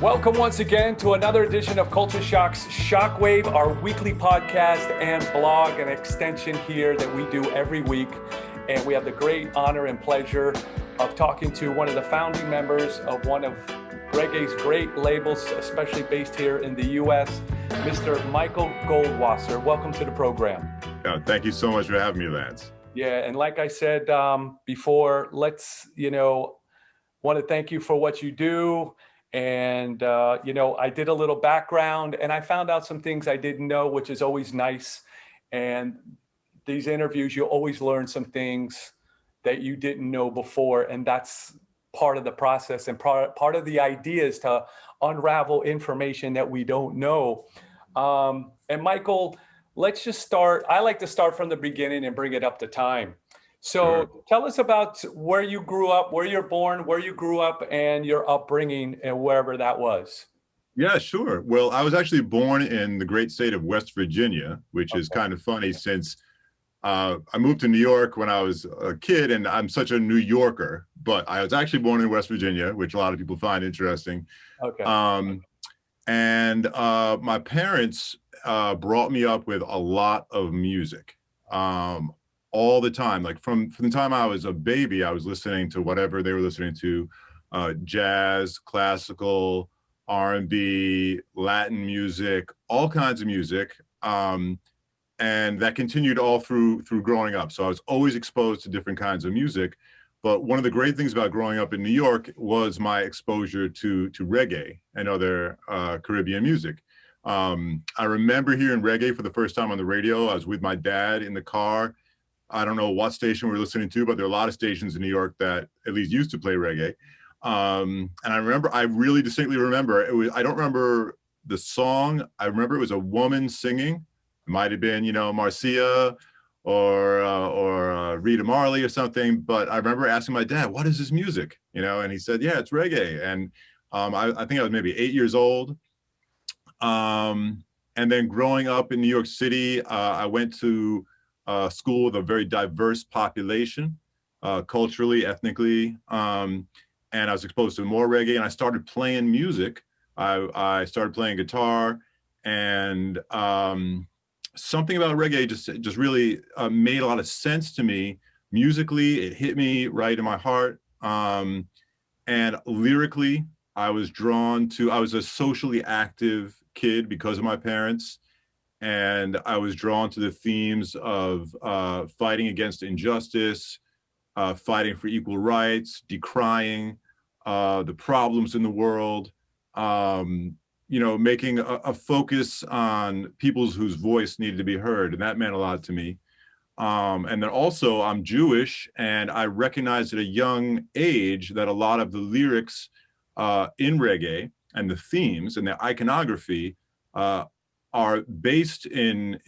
Welcome once again to another edition of Culture Shock's Shockwave, our weekly podcast and blog, an extension here that we do every week. And we have the great honor and pleasure of talking to one of the founding members of one of reggae's great labels, especially based here in the U.S., Mr. Michael Goldwasser. Welcome to the program. Thank you so much for having me, Lance. Yeah, and like I said before, want to thank you for what you do. And, I did a little background and I found out some things I didn't know, which is always nice. And these interviews, you always learn some things that you didn't know before. And that's part of the process and part of the idea is to unravel information that we don't know. And Michael, let's just start. I like to start from the beginning and bring it up to time. So Tell us about where you grew up, where you're born, where you grew up, and your upbringing and wherever that was. Yeah, sure. Well, I was actually born in the great state of West Virginia, which is kind of funny since I moved to New York when I was a kid, and I'm such a New Yorker, but I was actually born in West Virginia, which a lot of people find interesting. Okay. My parents brought me up with a lot of music. All the time, like from the time I was a baby, I was listening to whatever they were listening to, jazz, classical, R&B, Latin music, all kinds of music. And that continued all through growing up. So I was always exposed to different kinds of music. But one of the great things about growing up in New York was my exposure to reggae and other Caribbean music. I remember hearing reggae for the first time on the radio. I was with my dad in the car. I don't know what station we're listening to, but there are a lot of stations in New York that at least used to play reggae. And I really distinctly remember, I don't remember the song. I remember it was a woman singing. It might've been, Marcia or Rita Marley or something. But I remember asking my dad, what is this music? And he said, yeah, it's reggae. And I think I was maybe 8 years old. And then growing up in New York City, I went to school with a very diverse population, culturally, ethnically, and I was exposed to more reggae. And I started playing music. I started playing guitar, and something about reggae just really made a lot of sense to me. Musically, it hit me right in my heart, and lyrically, I was a socially active kid because of my parents. And I was drawn to the themes of fighting against injustice, fighting for equal rights, decrying the problems in the world, making a focus on peoples whose voice needed to be heard. And that meant a lot to me. And then also I'm Jewish, and I recognized at a young age that a lot of the lyrics in reggae and the themes and the iconography are based in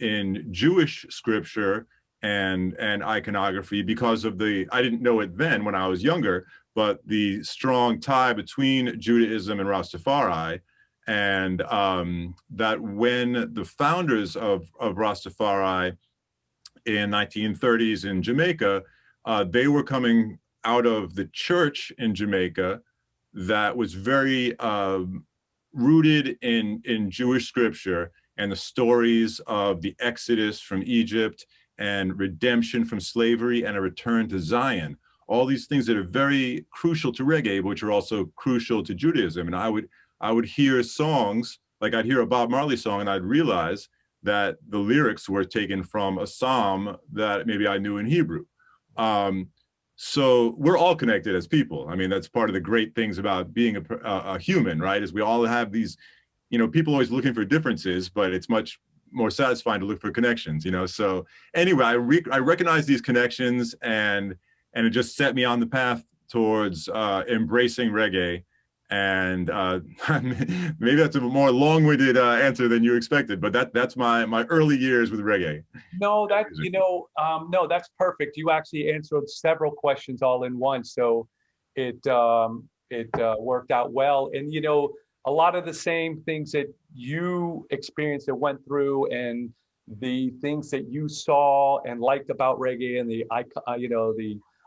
Jewish scripture and iconography because of I didn't know it then when I was younger, but the strong tie between Judaism and Rastafari, and that when the founders of Rastafari in 1930s in Jamaica, they were coming out of the church in Jamaica that was very rooted in Jewish scripture, and the stories of the Exodus from Egypt and redemption from slavery and a return to Zion. All these things that are very crucial to reggae, which are also crucial to Judaism. And I would hear songs, like I'd hear a Bob Marley song and I'd realize that the lyrics were taken from a psalm that maybe I knew in Hebrew. So we're all connected as people. I mean, that's part of the great things about being a human, right? Is we all have these, people always looking for differences, but it's much more satisfying to look for connections, So anyway, I recognize these connections, and it just set me on the path towards embracing reggae. And maybe that's a more long-winded answer than you expected, but that's my early years with reggae. No, that's perfect. You actually answered several questions all in one, so it worked out well. And a lot of the same things that you experienced and went through, and the things that you saw and liked about reggae, and the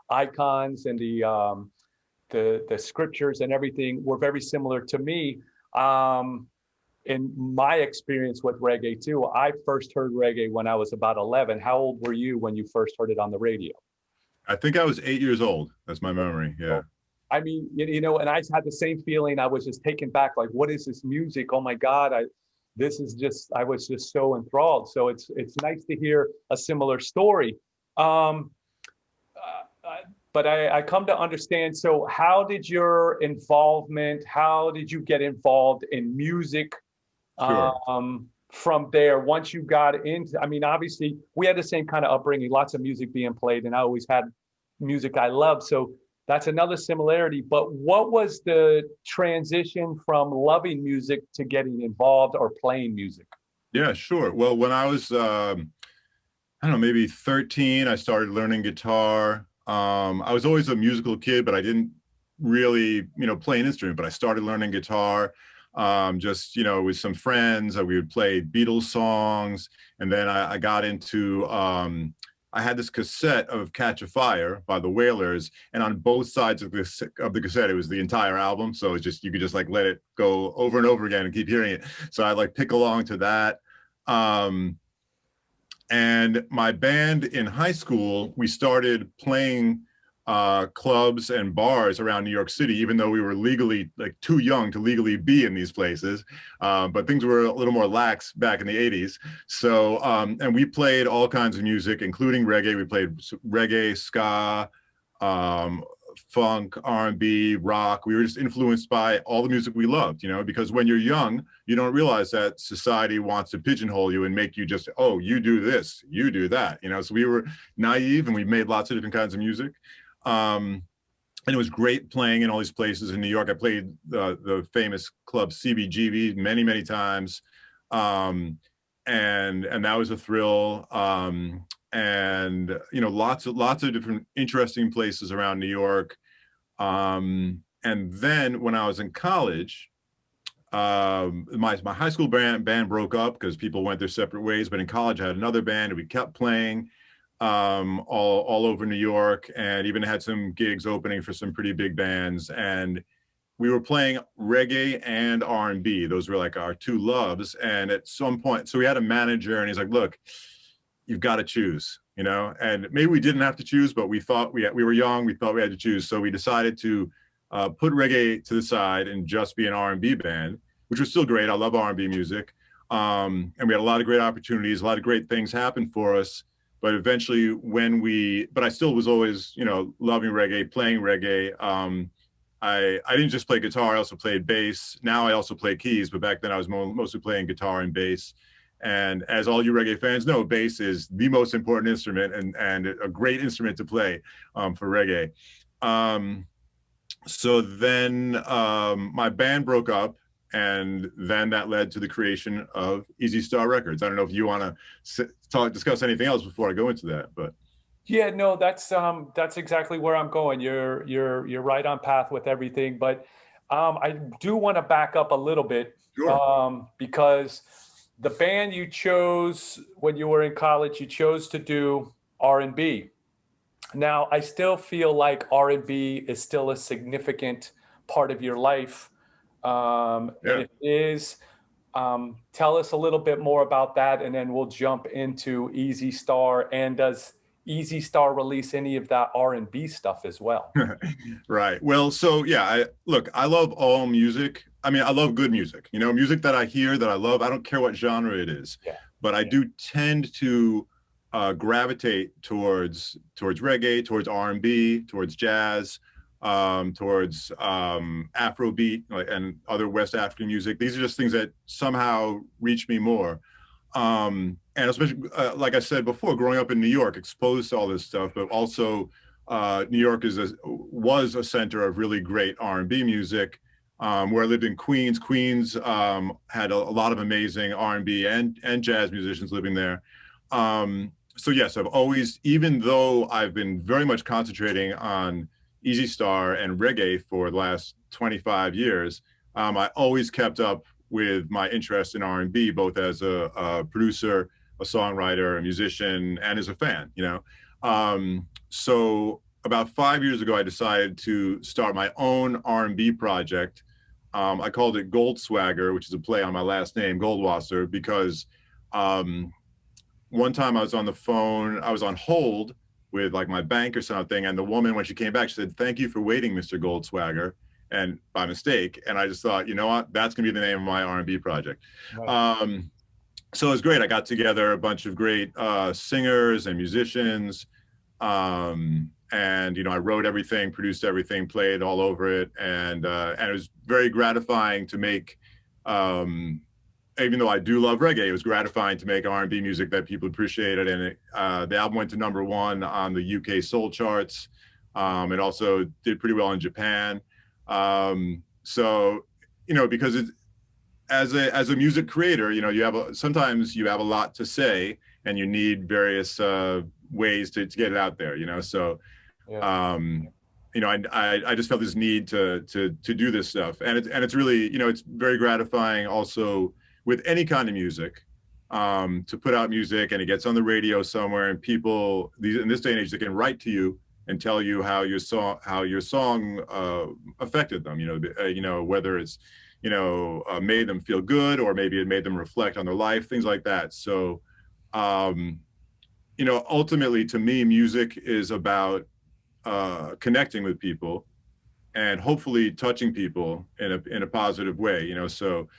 icons and the scriptures and everything were very similar to me. Um, in my experience with reggae too, I first heard reggae when I was about 11. How old were you when you first heard it on the radio? I think I was 8 years old. That's my memory. Yeah. So, I mean, you know, and I had the same feeling. I was just taken back, like, what is this music? Oh my God, this is just, I was just so enthralled. So it's nice to hear a similar story. Um, but I come to understand. So, how did your involvement? How did you get involved in music Sure. from there? Once you got into, I mean, obviously, we had the same kind of upbringing. Lots of music being played, and I always had music I loved. So that's another similarity. But what was the transition from loving music to getting involved or playing music? Yeah, sure. Well, when I was, I don't know, maybe 13, I started learning guitar. I was always a musical kid, but I didn't really, play an instrument, but I started learning guitar. Just, with some friends, we would play Beatles songs. And then I got into, I had this cassette of Catch a Fire by the Wailers, and on both sides of the cassette, it was the entire album. So it's just, you could just like let it go over and over again and keep hearing it. So I like pick along to that. Um, and my band in high school, we started playing clubs and bars around New York City, even though we were legally like too young to legally be in these places. But things were a little more lax back in the 80s. So, and we played all kinds of music, including reggae. We played reggae, ska, um, funk, R&B, rock. We were just influenced by all the music we loved, because when you're young, you don't realize that society wants to pigeonhole you and make you just, oh, you do this, you do that, So we were naive and we made lots of different kinds of music. And it was great playing in all these places in New York. I played the famous club CBGB many, many times. And that was a thrill. And lots of different interesting places around New York. And then when I was in college, my high school band broke up because people went their separate ways. But in college, I had another band, and we kept playing all over New York, and even had some gigs opening for some pretty big bands. And we were playing reggae and R&B. Those were like our two loves. And at some point, so we had a manager, and he's like, look, you've got to choose, and maybe we didn't have to choose, but we thought we were young. We thought we had to choose. So we decided to put reggae to the side and just be an R&B band, which was still great. I love R&B music. And we had a lot of great opportunities, a lot of great things happened for us. But eventually but I still was always, loving reggae, playing reggae. I didn't just play guitar, I also played bass. Now I also play keys, but back then I was mostly playing guitar and bass. And as all you reggae fans know, bass is the most important instrument and a great instrument to play for reggae. So then my band broke up, and then that led to the creation of Easy Star Records. I don't know if you want to discuss anything else before I go into that, but. Yeah, no, that's exactly where I'm going. You're right on path with everything, but I do want to back up a little bit Sure. because the band you chose when you were in college, you chose to do R&B. Now, I still feel like R&B is still a significant part of your life, and Yeah. it is. Tell us a little bit more about that, and then we'll jump into Easy Star. And does Easy Star release any of that R&B stuff as well? Right. Well, so yeah, I love all music. I mean, I love good music, music that I hear that I love. I don't care what genre it is, Yeah. but I do tend to gravitate towards reggae, towards R&B, towards jazz, towards Afrobeat, and other West African music. These are just things that somehow reach me more. And especially, like I said before, growing up in New York, exposed to all this stuff, but also New York was a center of really great R&B music. Where I lived in Queens, had a lot of amazing R&B and jazz musicians living there. So yes, I've always, even though I've been very much concentrating on Easy Star and reggae for the last 25 years, I always kept up with my interest in R&B, both as a producer, a songwriter, a musician, and as a fan, So about 5 years ago, I decided to start my own R&B project. I called it Gold Swagger, which is a play on my last name, Goldwasser, because one time I was on the phone, I was on hold with like my bank or something, and the woman, when she came back, she said, "Thank you for waiting, Mr. Goldswagger," and by mistake. And I just thought, you know what, that's gonna be the name of my R&B project. Right. So it was great. I got together a bunch of great singers and musicians, and I wrote everything, produced everything, played all over it, and it was very gratifying to make. Even though I do love reggae, it was gratifying to make R&B music that people appreciated, and the album went to #1 on the UK soul charts. It also did pretty well in Japan. So, because it, as a music creator, sometimes you have a lot to say, and you need various ways to get it out there. So, Yeah. I just felt this need to do this stuff, and it's really, it's very gratifying also with any kind of music, to put out music and it gets on the radio somewhere, and people in this day and age, they can write to you and tell you how your song affected them. Whether it's made them feel good, or maybe it made them reflect on their life, things like that. So, ultimately, to me, music is about connecting with people and hopefully touching people in a positive way. So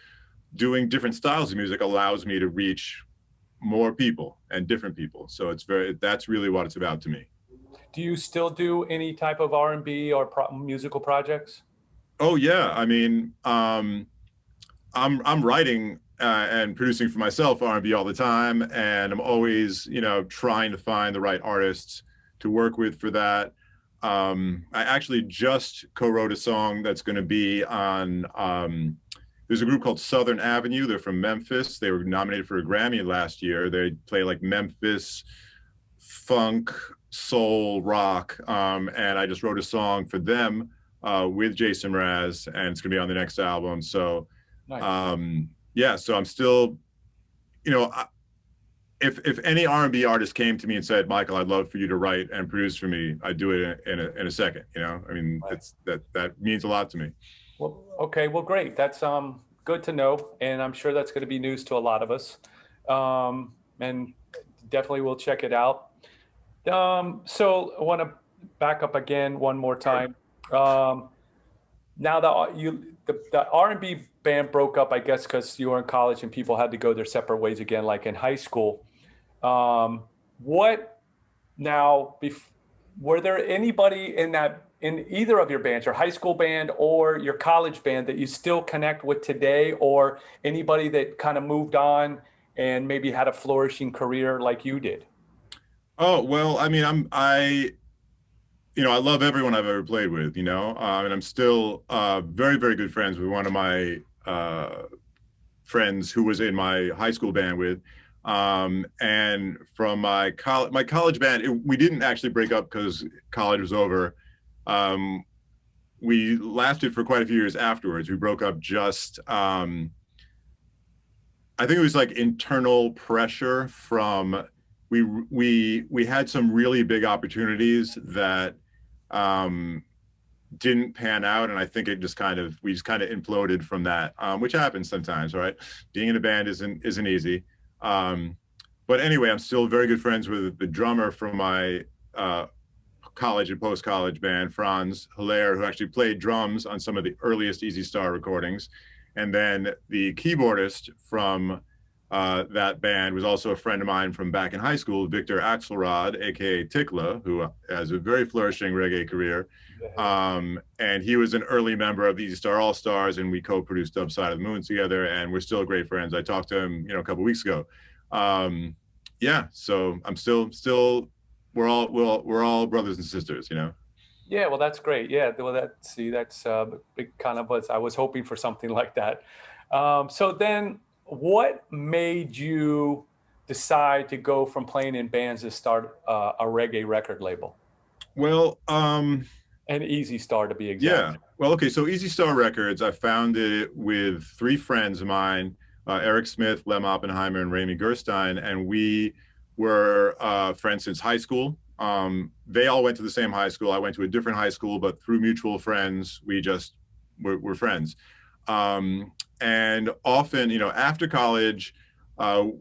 doing different styles of music allows me to reach more people and different people. So that's really what it's about to me. Do you still do any type of R&B or musical projects? Oh yeah. I mean, I'm writing and producing for myself R&B all the time, and I'm always, trying to find the right artists to work with for that. I actually just co-wrote a song that's going to be on. There's a group called Southern Avenue. They're from Memphis. They were nominated for a Grammy last year. They play like Memphis funk, soul, rock, and I just wrote a song for them with Jason Mraz, and it's going to be on the next album. So, Nice. yeah. So I'm still, if any R&B artist came to me and said, "Michael, I'd love for you to write and produce for me," I'd do it in a second. I mean, Right. that means a lot to me. Well, okay. Well, great. That's good to know, and I'm sure that's going to be news to a lot of us. And definitely we'll check it out. So I want to back up again one more time. Now the R&B band broke up, I guess, because you were in college and people had to go their separate ways again, like in high school. What now? Were there anybody in either of your bands, your high school band or your college band, that you still connect with today, or anybody that kind of moved on and maybe had a flourishing career like you did? Oh, well, I mean, I love everyone I've ever played with, and I'm still very, very good friends with one of my friends who was in my high school band with. And from my college band, we didn't actually break up because college was over. We lasted for quite a few years afterwards. We broke up just, I think it was like internal pressure from, we had some really big opportunities that didn't pan out, and I think we just kind of imploded from that, which happens sometimes, right? Being in a band isn't easy. But anyway, I'm still very good friends with the drummer from my college and post-college band, Franz Hilaire, who actually played drums on some of the earliest Easy Star recordings. And then the keyboardist from that band was also a friend of mine from back in high school, Victor Axelrod, aka Tikla, who has a very flourishing reggae career. And he was an early member of the Easy Star All-Stars, and we co-produced Dub Side of the Moon together, and we're still great friends. I talked to him, a couple weeks ago. Yeah, so I'm still we're all brothers and sisters. Yeah, well, that's great. Yeah, well, that's big kind of was I was hoping for something like that. So then, what made you decide to go from playing in bands to start a reggae record label? Well, An Easy Star, to be exact. yeah. Well, okay. So Easy Star Records, I founded it with three friends of mine, Eric Smith, Lem Oppenheimer, and Ramy Gerstein, and we were friends since high school. They all went to the same high school. I went to a different high school, but through mutual friends, we just were friends. And often, you know, after college,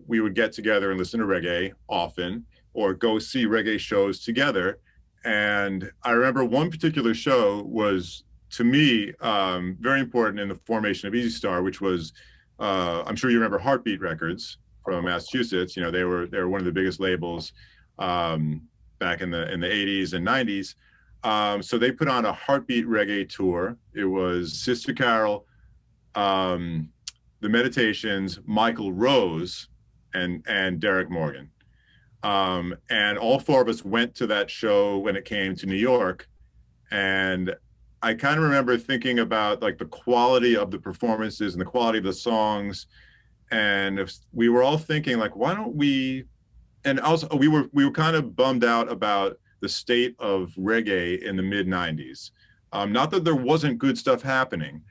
we would get together and listen to reggae often, or go see reggae shows together. And I remember one particular show was, to me, very important in the formation of Easy Star, which was, I'm sure you remember Heartbeat Records from Massachusetts. You know, they were one of the biggest labels back in the 80s and 90s. So they put on a Heartbeat reggae tour. It was Sister Carol, the Meditations, Michael Rose, and Derek Morgan. And all four of us went to that show when it came to New York. And I kind of remember thinking about like the quality of the performances and the quality of the songs. And if we were all thinking like, why don't we, and also we were kind of bummed out about the state of reggae in the mid 90s. Not that there wasn't good stuff happening,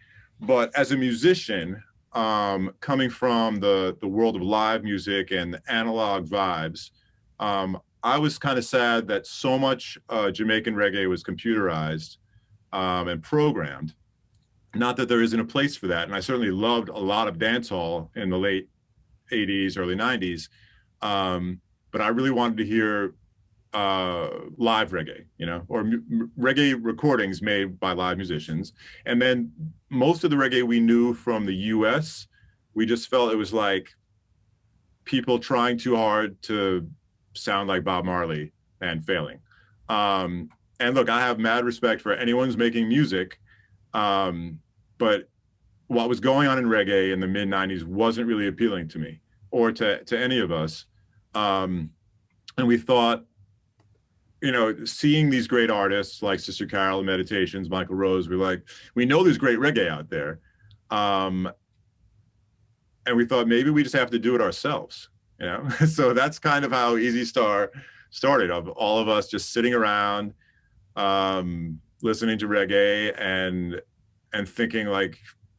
but as a musician, coming from the world of live music and analog vibes, I was kind of sad that so much Jamaican reggae was computerized and programmed. Not that there isn't a place for that, and I certainly loved a lot of dancehall in the late 80s, early 90s, but I really wanted to hear live reggae, you know, or reggae recordings made by live musicians. And then most of the reggae we knew from the US, we just felt it was like people trying too hard to sound like Bob Marley and failing. And look, I have mad respect for anyone who's making music, but what was going on in reggae in the mid 90s wasn't really appealing to me or to any of us. And we thought, you know, seeing these great artists like Sister Carol, Meditations, Michael Rose, we know there's great reggae out there. And we thought maybe we just have to do it ourselves, you know? So that's kind of how Easy Star started, of all of us just sitting around, listening to reggae and thinking like,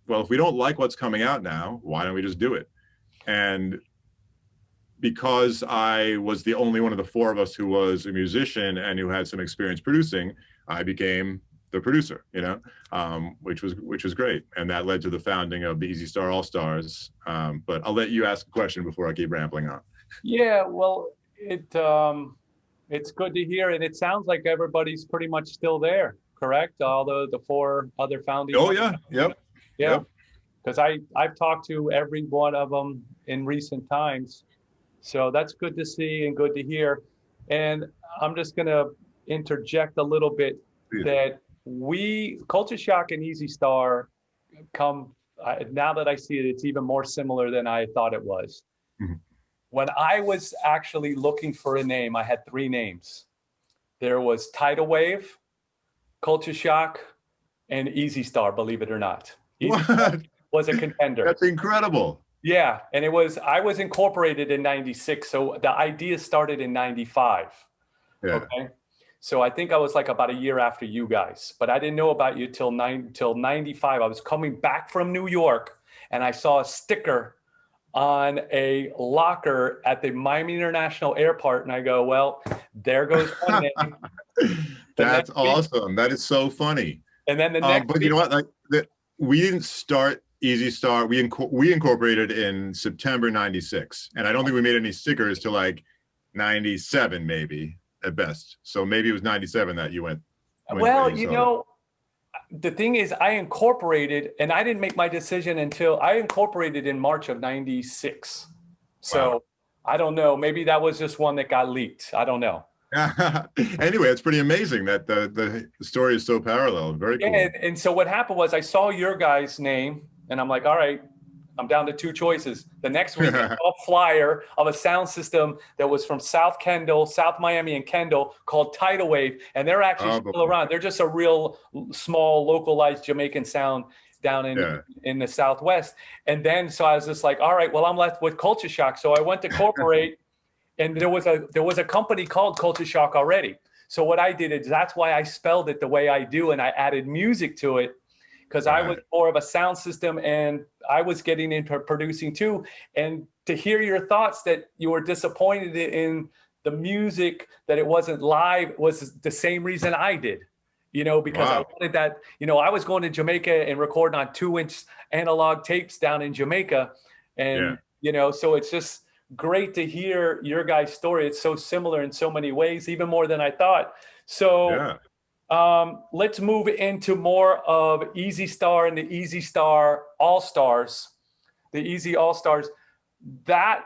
well, if we don't like what's coming out now, why don't we just do it? And because I was the only one of the four of us who was a musician and who had some experience producing, I became the producer, you know, which was great. And that led to the founding of the Easy Star All-Stars. But I'll let you ask a question before I keep rambling on. Yeah, well, it's good to hear, and it sounds like everybody's pretty much still there, correct? Although the four other founding. Oh yeah, yep, yeah. Because I've talked to every one of them in recent times. So that's good to see and good to hear. And I'm just going to interject a little bit that Culture Shock and Easy Star now that I see it, it's even more similar than I thought it was. Mm-hmm. When I was actually looking for a name, I had three names. There was Tidal Wave, Culture Shock, and Easy Star, believe it or not. Easy Star was a contender. That's incredible. Yeah, and I was incorporated in 96, so the idea started in 95. Yeah. Okay. So I think I was like about a year after you guys, but I didn't know about you till 95. I was coming back from New York and I saw a sticker on a locker at the Miami International Airport, and I go, well, there goes one name. That's awesome. That is so funny. And then the next but you know what, like we didn't start Easy Star, we incorporated in September 96, and I don't think we made any stickers till like 97 maybe at best. So maybe it was 97 that you went well, you know, the thing is I incorporated, and I didn't make my decision until I incorporated in March of 96. So wow. I don't know, maybe that was just one that got leaked. I don't know. Anyway, it's pretty amazing that the story is so parallel. Very cool. And so what happened was I saw your guy's name, and I'm like, all right, I'm down to two choices. The next week, I saw a flyer of a sound system that was from South Miami and Kendall, called Tidal Wave. And they're actually still around. They're just a real small, localized Jamaican sound down in the Southwest. And then, so I was just like, all right, well, I'm left with Culture Shock. So I went to corporate, and there was a company called Culture Shock already. So what I did is that's why I spelled it the way I do, and I added music to it. Because I was more of a sound system and I was getting into producing too. And to hear your thoughts that you were disappointed in the music, that it wasn't live, was the same reason I did. because I Wow. wanted that, I was going to Jamaica and recording on 2-inch analog tapes down in Jamaica. Yeah. And, so it's just great to hear your guys' story. It's so similar in so many ways, even more than I thought. So Yeah. let's move into more of Easy Star and the Easy Star All Stars, the Easy All Stars. That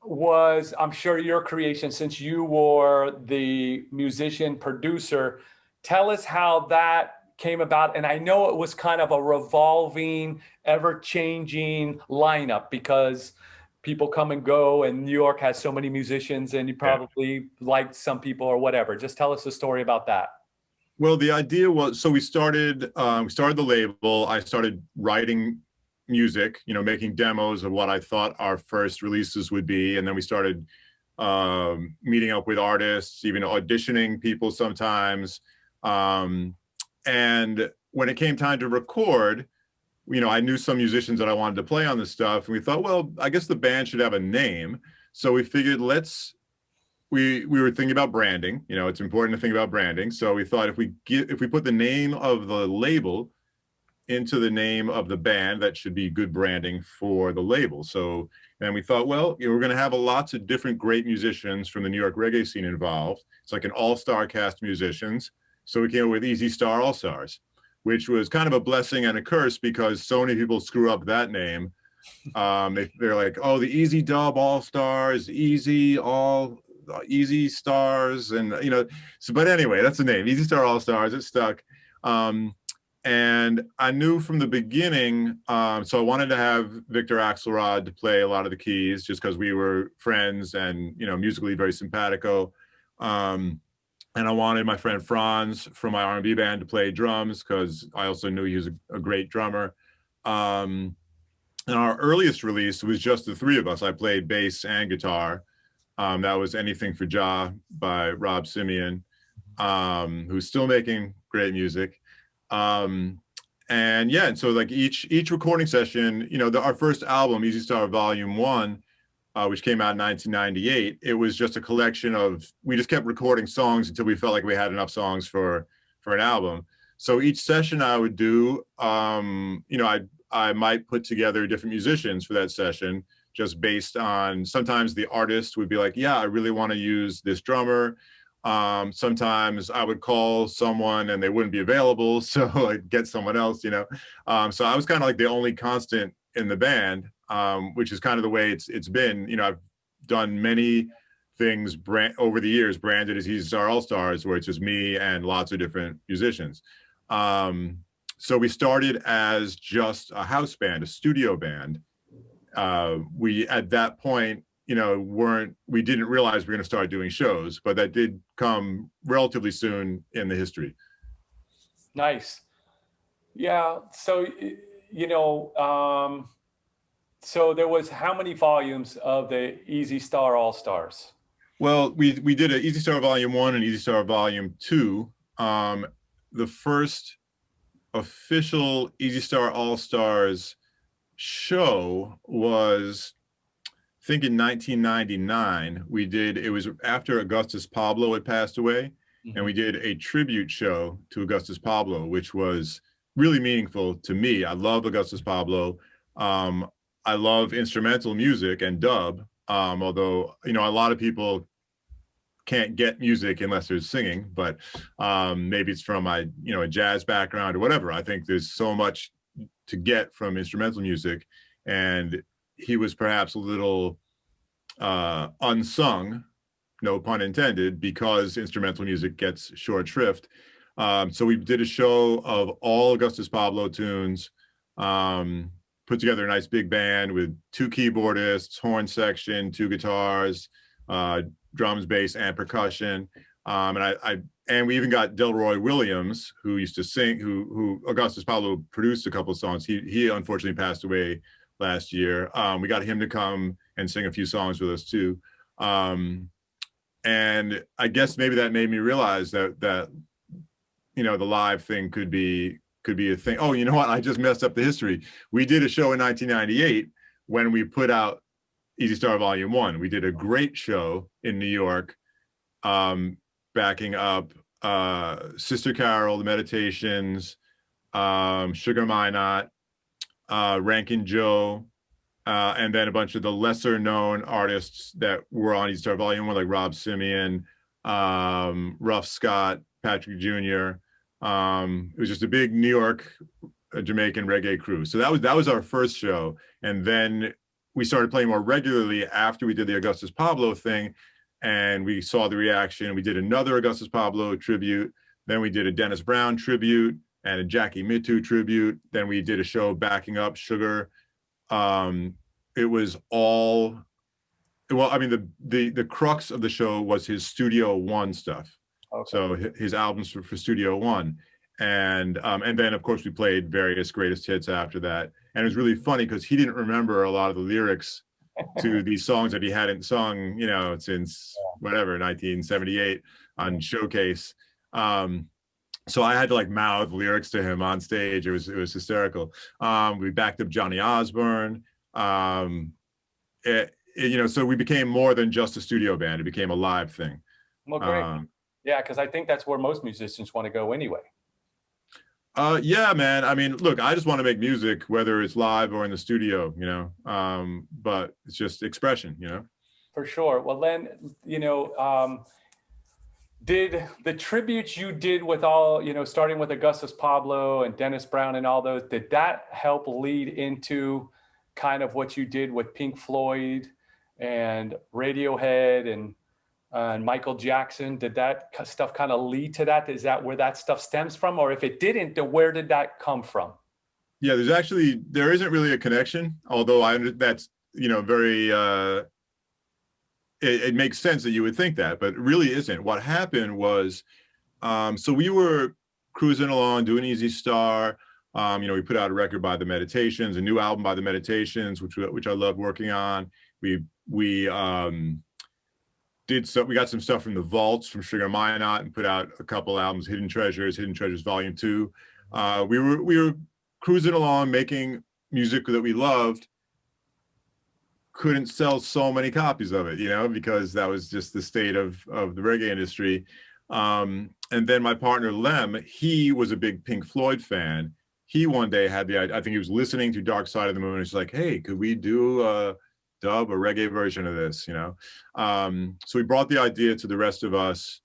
was, I'm sure, your creation since you were the musician producer. Tell us how that came about. And I know it was kind of a revolving, ever changing lineup because people come and go, and New York has so many musicians, and you Yeah. probably liked some people or whatever. Just tell us the story about that. Well, the idea was, so we started the label. I started writing music, making demos of what I thought our first releases would be. And then we started meeting up with artists, even auditioning people sometimes. Um, and when it came time to record, I knew some musicians that I wanted to play on this stuff. And we thought, well, I guess the band should have a name. So we figured we were thinking about branding. It's important to think about branding. So we thought if we put the name of the label into the name of the band, that should be good branding for the label. So, and we thought, well, we're going to have lots of different great musicians from the New York reggae scene involved. It's like an all-star cast of musicians. So we came up with Easy Star All Stars, which was kind of a blessing and a curse because so many people screw up that name. They're like, oh, the Easy Dub All Stars, Easy Stars, and so, but anyway, that's the name, Easy Star All Stars. It stuck. And I knew from the beginning, so I wanted to have Victor Axelrod to play a lot of the keys just because we were friends and musically very simpatico. And I wanted my friend Franz from my R&B band to play drums because I also knew he was a great drummer. And our earliest release was just the three of us. I played bass and guitar. That was Anything for Ja by Rob Simeon, who's still making great music. And yeah, and so like each recording session, our first album, Easy Star Volume 1, which came out in 1998, it was just a collection of, we just kept recording songs until we felt like we had enough songs for an album. So each session I would do, I might put together different musicians for that session, just based on, sometimes the artist would be like, yeah, I really want to use this drummer. Sometimes I would call someone and they wouldn't be available, so I'd get someone else, so I was kind of like the only constant in the band, which is kind of the way it's been. I've done many things over the years branded as Easy Star All Stars, where it's just me and lots of different musicians. So we started as just a house band, a studio band. We, at that point, we didn't realize we were going to start doing shows, but that did come relatively soon in the history. Nice. Yeah. So, so there was how many volumes of the Easy Star All Stars? Well, we did an Easy Star Volume 1 and Easy Star Volume 2. The first official Easy Star All Stars show was, I think, in 1999. It was after Augustus Pablo had passed away, and we did a tribute show to Augustus Pablo, which was really meaningful to me. I love Augustus Pablo. I love instrumental music and dub, although, a lot of people can't get music unless there's singing, but maybe it's from a jazz background or whatever. I think there's so much to get from instrumental music, and he was perhaps a little unsung, no pun intended, because instrumental music gets short shrift. So we did a show of all Augustus Pablo tunes, put together a nice big band with 2 keyboardists, horn section, 2 guitars, drums, bass, and percussion. And we even got Delroy Williams, who used to sing, who Augustus Pablo produced a couple of songs. He unfortunately passed away last year. We got him to come and sing a few songs with us too. And I guess maybe that made me realize that the live thing could be a thing. Oh, you know what? I just messed up the history. We did a show in 1998 when we put out Easy Star Volume 1. We did a great show in New York, backing up Sister Carol, the Meditations, Sugar Minot, Rankin Joe, and then a bunch of the lesser known artists that were on East Star Volume 1, like Rob Simeon, Ruff Scott, Patrick Jr. It was just a big New York, Jamaican reggae crew. So that was our first show. And then we started playing more regularly after we did the Augustus Pablo thing. And we saw the reaction. We did another Augustus Pablo tribute. Then we did a Dennis Brown tribute and a Jackie Mittoo tribute. Then we did a show backing up Sugar. It was all, well, I mean, the crux of the show was his Studio One stuff. Okay. So his albums for Studio One. And then of course we played various greatest hits after that. And it was really funny because he didn't remember a lot of the lyrics to these songs that he hadn't sung, you know, since whatever, 1978 on Showcase. So I had to like mouth lyrics to him on stage. It was hysterical. We backed up Johnny Osborne. You know, so we became more than just a studio band. It became a live thing. Well, great. Yeah, because I think that's where most musicians want to go anyway. Yeah, man. I mean, look, I just want to make music, whether it's live or in the studio, you know, but it's just expression, you know. For sure. Well, then, you know, did the tributes you did with all, you know, starting with Augustus Pablo and Dennis Brown and all those, did that help lead into kind of what you did with Pink Floyd and Radiohead and Michael Jackson? Did that stuff kind of lead to that? Is that where that stuff stems from? Or if it didn't, then where did that come from? Yeah, there isn't really a connection, although that's, you know, very, it makes sense that you would think that, but it really isn't. What happened was, so we were cruising along, doing Easy Star. You know, we put out a record by the Meditations, a new album by the Meditations, which I loved working on. We got some stuff from the vaults from Sugar Minot and put out a couple albums, Hidden Treasures Volume 2. We were cruising along, making music that we loved. Couldn't sell so many copies of it, you know, because that was just the state of the reggae industry. And then my partner Lem, he was a big Pink Floyd fan. He one day had the idea, I think he was listening to Dark Side of the Moon, and he's like, hey, could we do a reggae version of this, you know? So we brought the idea to the rest of us,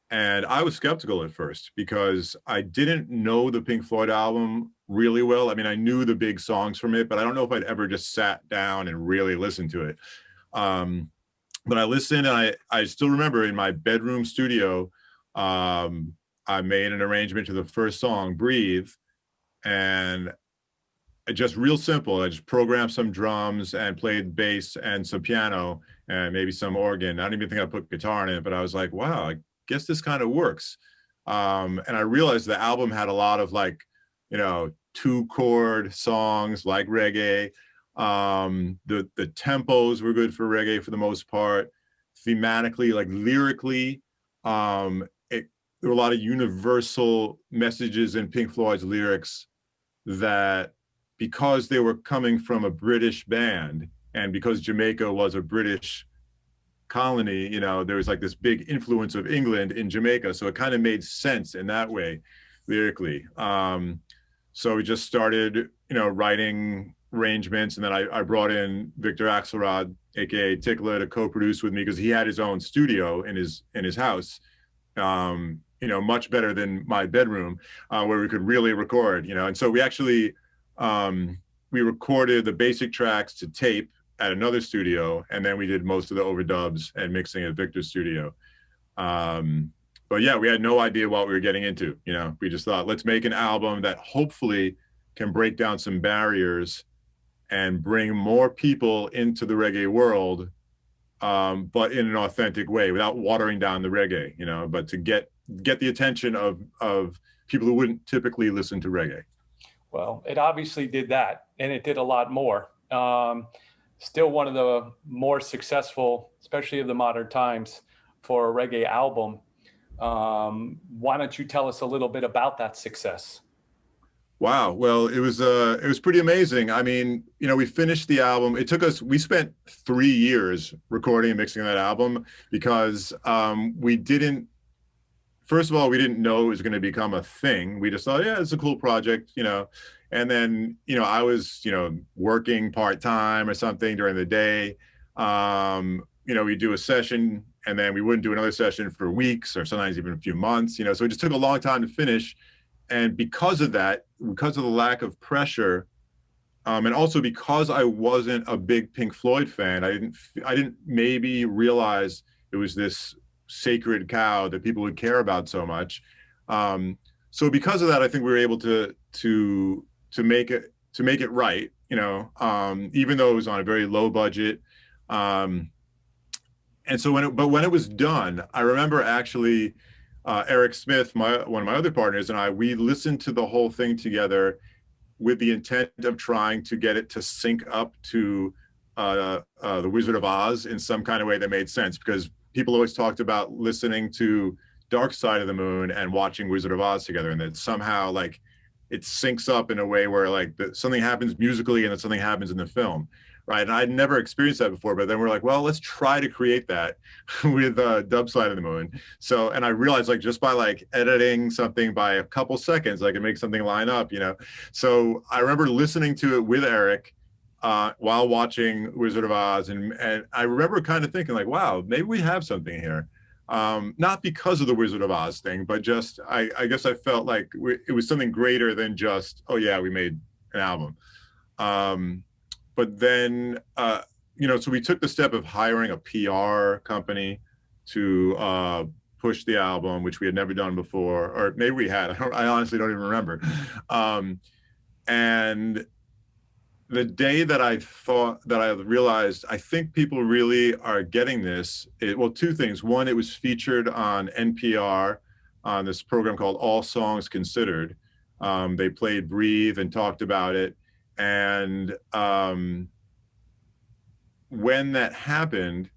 and I was skeptical at first because I didn't know the Pink Floyd album really well. I mean, I knew the big songs from it, but I don't know if I'd ever just sat down and really listened to it. But I listened, and I still remember in my bedroom studio, I made an arrangement to the first song, Breathe, and just real simple. I just programmed some drums and played bass and some piano and maybe some organ. I don't even think I put guitar in it, but I was like, wow, I guess this kind of works. And I realized the album had a lot of like, you know, 2-chord songs like reggae. The tempos were good for reggae for the most part. Thematically, like lyrically, there were a lot of universal messages in Pink Floyd's lyrics that, because they were coming from a British band and because Jamaica was a British colony, you know, there was like this big influence of England in Jamaica. So it kind of made sense in that way, lyrically. So we just started, you know, writing arrangements, and then I brought in Victor Axelrod, aka Tickler, to co-produce with me because he had his own studio in his house. You know, much better than my bedroom, where we could really record, you know. And so we actually, we recorded the basic tracks to tape at another studio, and then we did most of the overdubs and mixing at Victor's studio. But yeah, we had no idea what we were getting into, you know. We just thought, let's make an album that hopefully can break down some barriers and bring more people into the reggae world, but in an authentic way, without watering down the reggae, you know, but to get the attention of people who wouldn't typically listen to reggae. Well, it obviously did that, and it did a lot more. Still one of the more successful, especially of the modern times, for a reggae album. Why don't you tell us a little bit about that success? Wow. Well, it was pretty amazing. I mean, you know, we finished the album. We spent 3 years recording and mixing that album because we didn't first of all, we didn't know it was going to become a thing. We just thought, yeah, it's a cool project, you know. And then, you know, I was, you know, working part-time or something during the day. You know, we do a session and then we wouldn't do another session for weeks or sometimes even a few months, you know, so it just took a long time to finish. And because of that, because of the lack of pressure, and also because I wasn't a big Pink Floyd fan, I didn't maybe realize it was this sacred cow that people would care about so much. So because of that, I think we were able to make it right, you know, even though it was on a very low budget. And so when it was done, I remember actually Eric Smith, one of my other partners, and we listened to the whole thing together with the intent of trying to get it to sync up to the Wizard of Oz in some kind of way that made sense, because people always talked about listening to Dark Side of the Moon and watching Wizard of Oz together, and that somehow like it syncs up in a way where like something happens musically and then something happens in the film, right? And I'd never experienced that before, but then we're like, well, let's try to create that with Dub Side of the Moon. So, and I realized like just by like editing something by a couple seconds, I can make something line up, you know? So I remember listening to it with Eric while watching Wizard of Oz. And I remember kind of thinking like, wow, maybe we have something here. Not because of the Wizard of Oz thing, but just, I guess I felt like it was something greater than just, oh yeah, we made an album. But then, you know, so we took the step of hiring a PR company to push the album, which we had never done before, or maybe we had, I honestly don't even remember. And the day that I realized, I think people really are getting this, well, two things. One, it was featured on NPR on this program called All Songs Considered. They played Breathe and talked about it. And when that happened,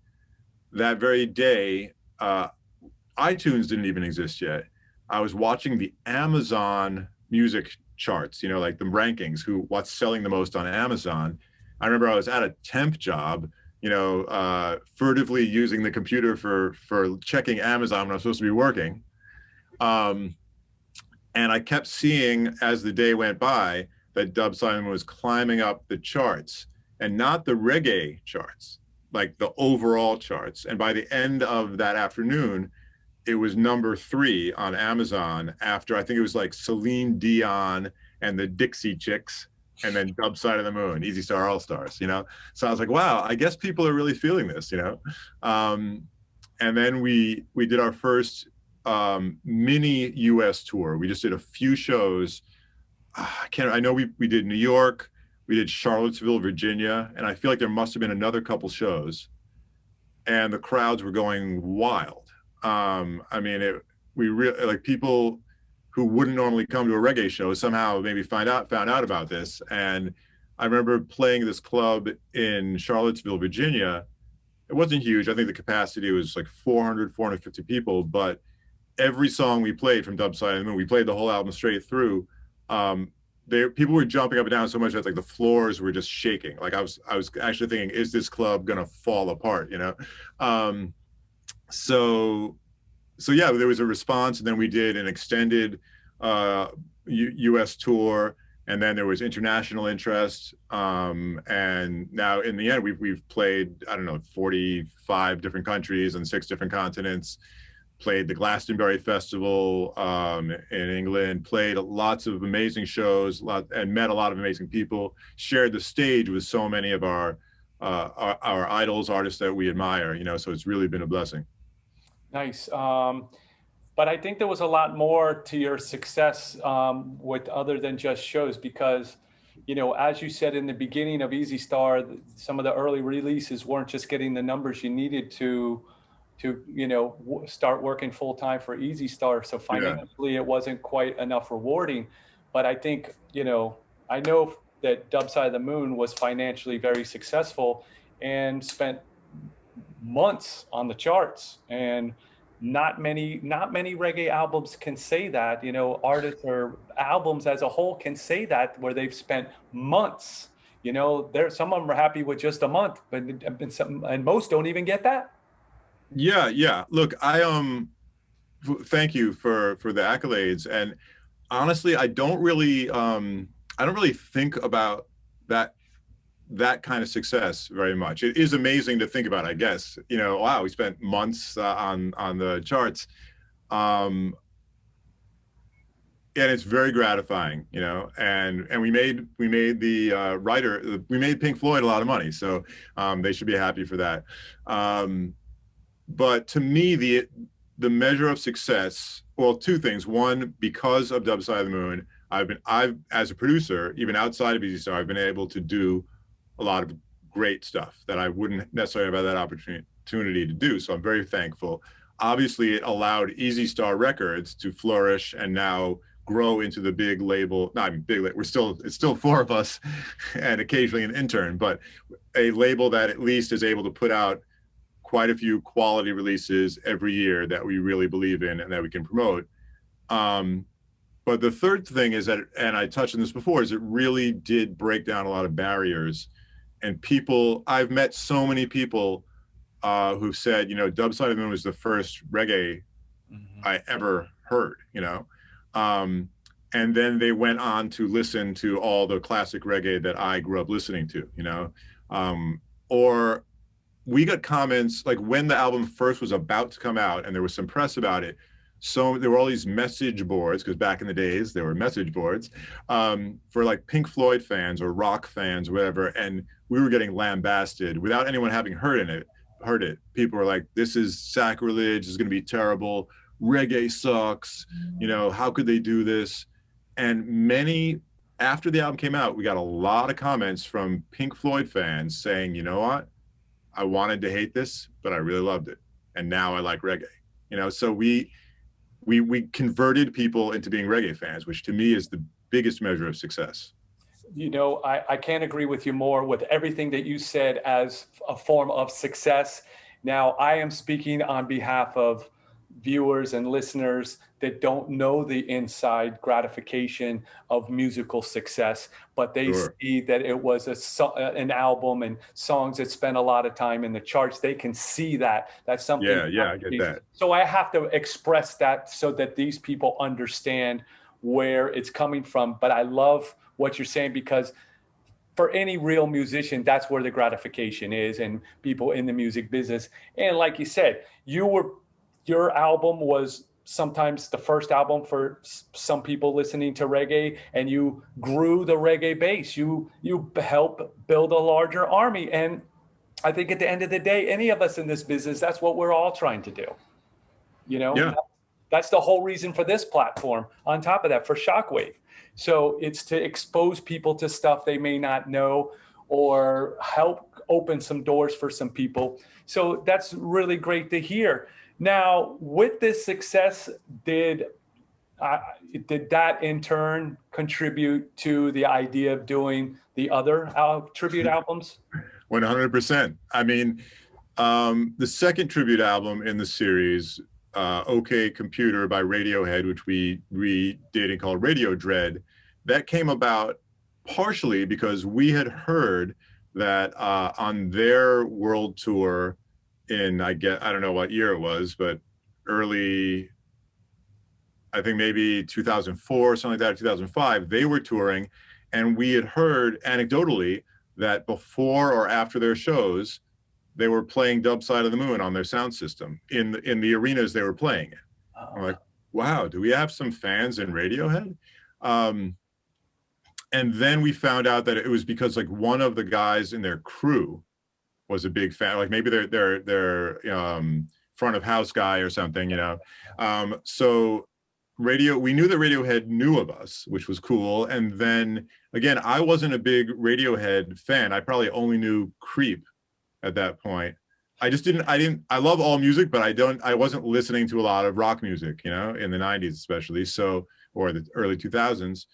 that very day, iTunes didn't even exist yet. I was watching the Amazon music charts, you know, like the rankings, what's selling the most on Amazon. I remember I was at a temp job, you know, furtively using the computer for checking Amazon when I was supposed to be working. And I kept seeing as the day went by that Dub Simon was climbing up the charts, and not the reggae charts, like the overall charts. And by the end of that afternoon, it was #3 on Amazon after, I think it was like Celine Dion and the Dixie Chicks, and then Dub Side of the Moon, Easy Star All Stars, you know? So I was like, wow, I guess people are really feeling this, you know? And then we did our first mini US tour. We just did a few shows. I know we did New York, we did Charlottesville, Virginia, and I feel like there must have been another couple shows, and the crowds were going wild. I mean, we really, like, people who wouldn't normally come to a reggae show somehow maybe found out about this. And I remember playing this club in Charlottesville, Virginia. It wasn't huge. I think the capacity was like 400, 450 people, but every song we played from Dub Side of the Moon, we played the whole album straight through. People were jumping up and down so much that like the floors were just shaking. Like I was actually thinking, is this club gonna fall apart, you know? So yeah, there was a response, and then we did an extended US tour, and then there was international interest. And now in the end, we've played, I don't know, 45 different countries and 6 different continents, played the Glastonbury Festival in England, played lots of amazing shows, and met a lot of amazing people, shared the stage with so many of our idols, artists that we admire, you know, so it's really been a blessing. Nice. But I think there was a lot more to your success with other than just shows, because, you know, as you said in the beginning of Easy Star, some of the early releases weren't just getting the numbers you needed to you know, start working full time for Easy Star. So financially, it wasn't quite enough rewarding. But I think, you know, I know that Dub Side of the Moon was financially very successful and spent months on the charts, and not many reggae albums can say that, you know, artists or albums as a whole can say that, where they've spent months, you know. Some of them are happy with just a month, but and most don't even get that. Yeah. Look, thank you for the accolades. And honestly, I don't really think about that kind of success very much. It is amazing to think about, I guess. You know, wow, we spent months on the charts, and it's very gratifying, you know. And we made the we made Pink Floyd a lot of money, so they should be happy for that. But to me, the measure of success, well, two things. One, because of Dub Side of the Moon, I've as a producer, even outside of Easy Star, I've been able to do a lot of great stuff that I wouldn't necessarily have had that opportunity to do. So I'm very thankful. Obviously, it allowed Easy Star Records to flourish and now grow into the big label. Not big. It's still four of us, and occasionally an intern, but a label that at least is able to put out quite a few quality releases every year that we really believe in and that we can promote. But the third thing is that, and I touched on this before, is it really did break down a lot of barriers. And people, I've met so many people who've said, you know, Dub Side of the Moon was the first reggae I ever heard, you know. And then they went on to listen to all the classic reggae that I grew up listening to, you know. Or we got comments like when the album first was about to come out and there was some press about it. So there were all these message boards, because back in the days there were message boards for like Pink Floyd fans or rock fans or whatever, and we were getting lambasted without anyone having heard it. People were like, "This is sacrilege. This is going to be terrible. Reggae sucks. You know, how could they do this?" And after the album came out, we got a lot of comments from Pink Floyd fans saying, "You know what? I wanted to hate this, but I really loved it, and now I like reggae." You know, so we converted people into being reggae fans, which to me is the biggest measure of success. You know, I can't agree with you more with everything that you said as a form of success. Now, I am speaking on behalf of viewers and listeners that don't know the inside gratification of musical success, but they Sure. see that it was an album and songs that spent a lot of time in the charts. They can see that. That's something. Yeah, I get that. So I have to express that so that these people understand where it's coming from. But I love what you're saying, because for any real musician, that's where the gratification is, and people in the music business. And like you said, your album was sometimes the first album for some people listening to reggae, and you grew the reggae base. You helped build a larger army. And I think at the end of the day, any of us in this business, that's what we're all trying to do. You know, Yeah. that's the whole reason for this platform. On top of that, for Shockwave. So it's to expose people to stuff they may not know, or help open some doors for some people. So that's really great to hear. Now, with this success, did that in turn contribute to the idea of doing the other tribute albums? 100%. I mean, the second tribute album in the series, OK Computer by Radiohead, which we redid and called Radio Dread, that came about partially because we had heard that on their world tour in, I don't know what year it was, but early, I think maybe 2004, something like that, 2005, they were touring. And we had heard anecdotally that before or after their shows, they were playing Dub Side of the Moon on their sound system in the arenas they were playing in. I'm like, wow, do we have some fans in Radiohead? And then we found out that it was because like one of the guys in their crew was a big fan, like maybe their front of house guy or something, you know. So we knew that Radiohead knew of us, which was cool. And then again, I wasn't a big Radiohead fan. I probably only knew Creep at that point. I love all music, but I wasn't listening to a lot of rock music, you know, in the 90s especially, so, or the early 2000s.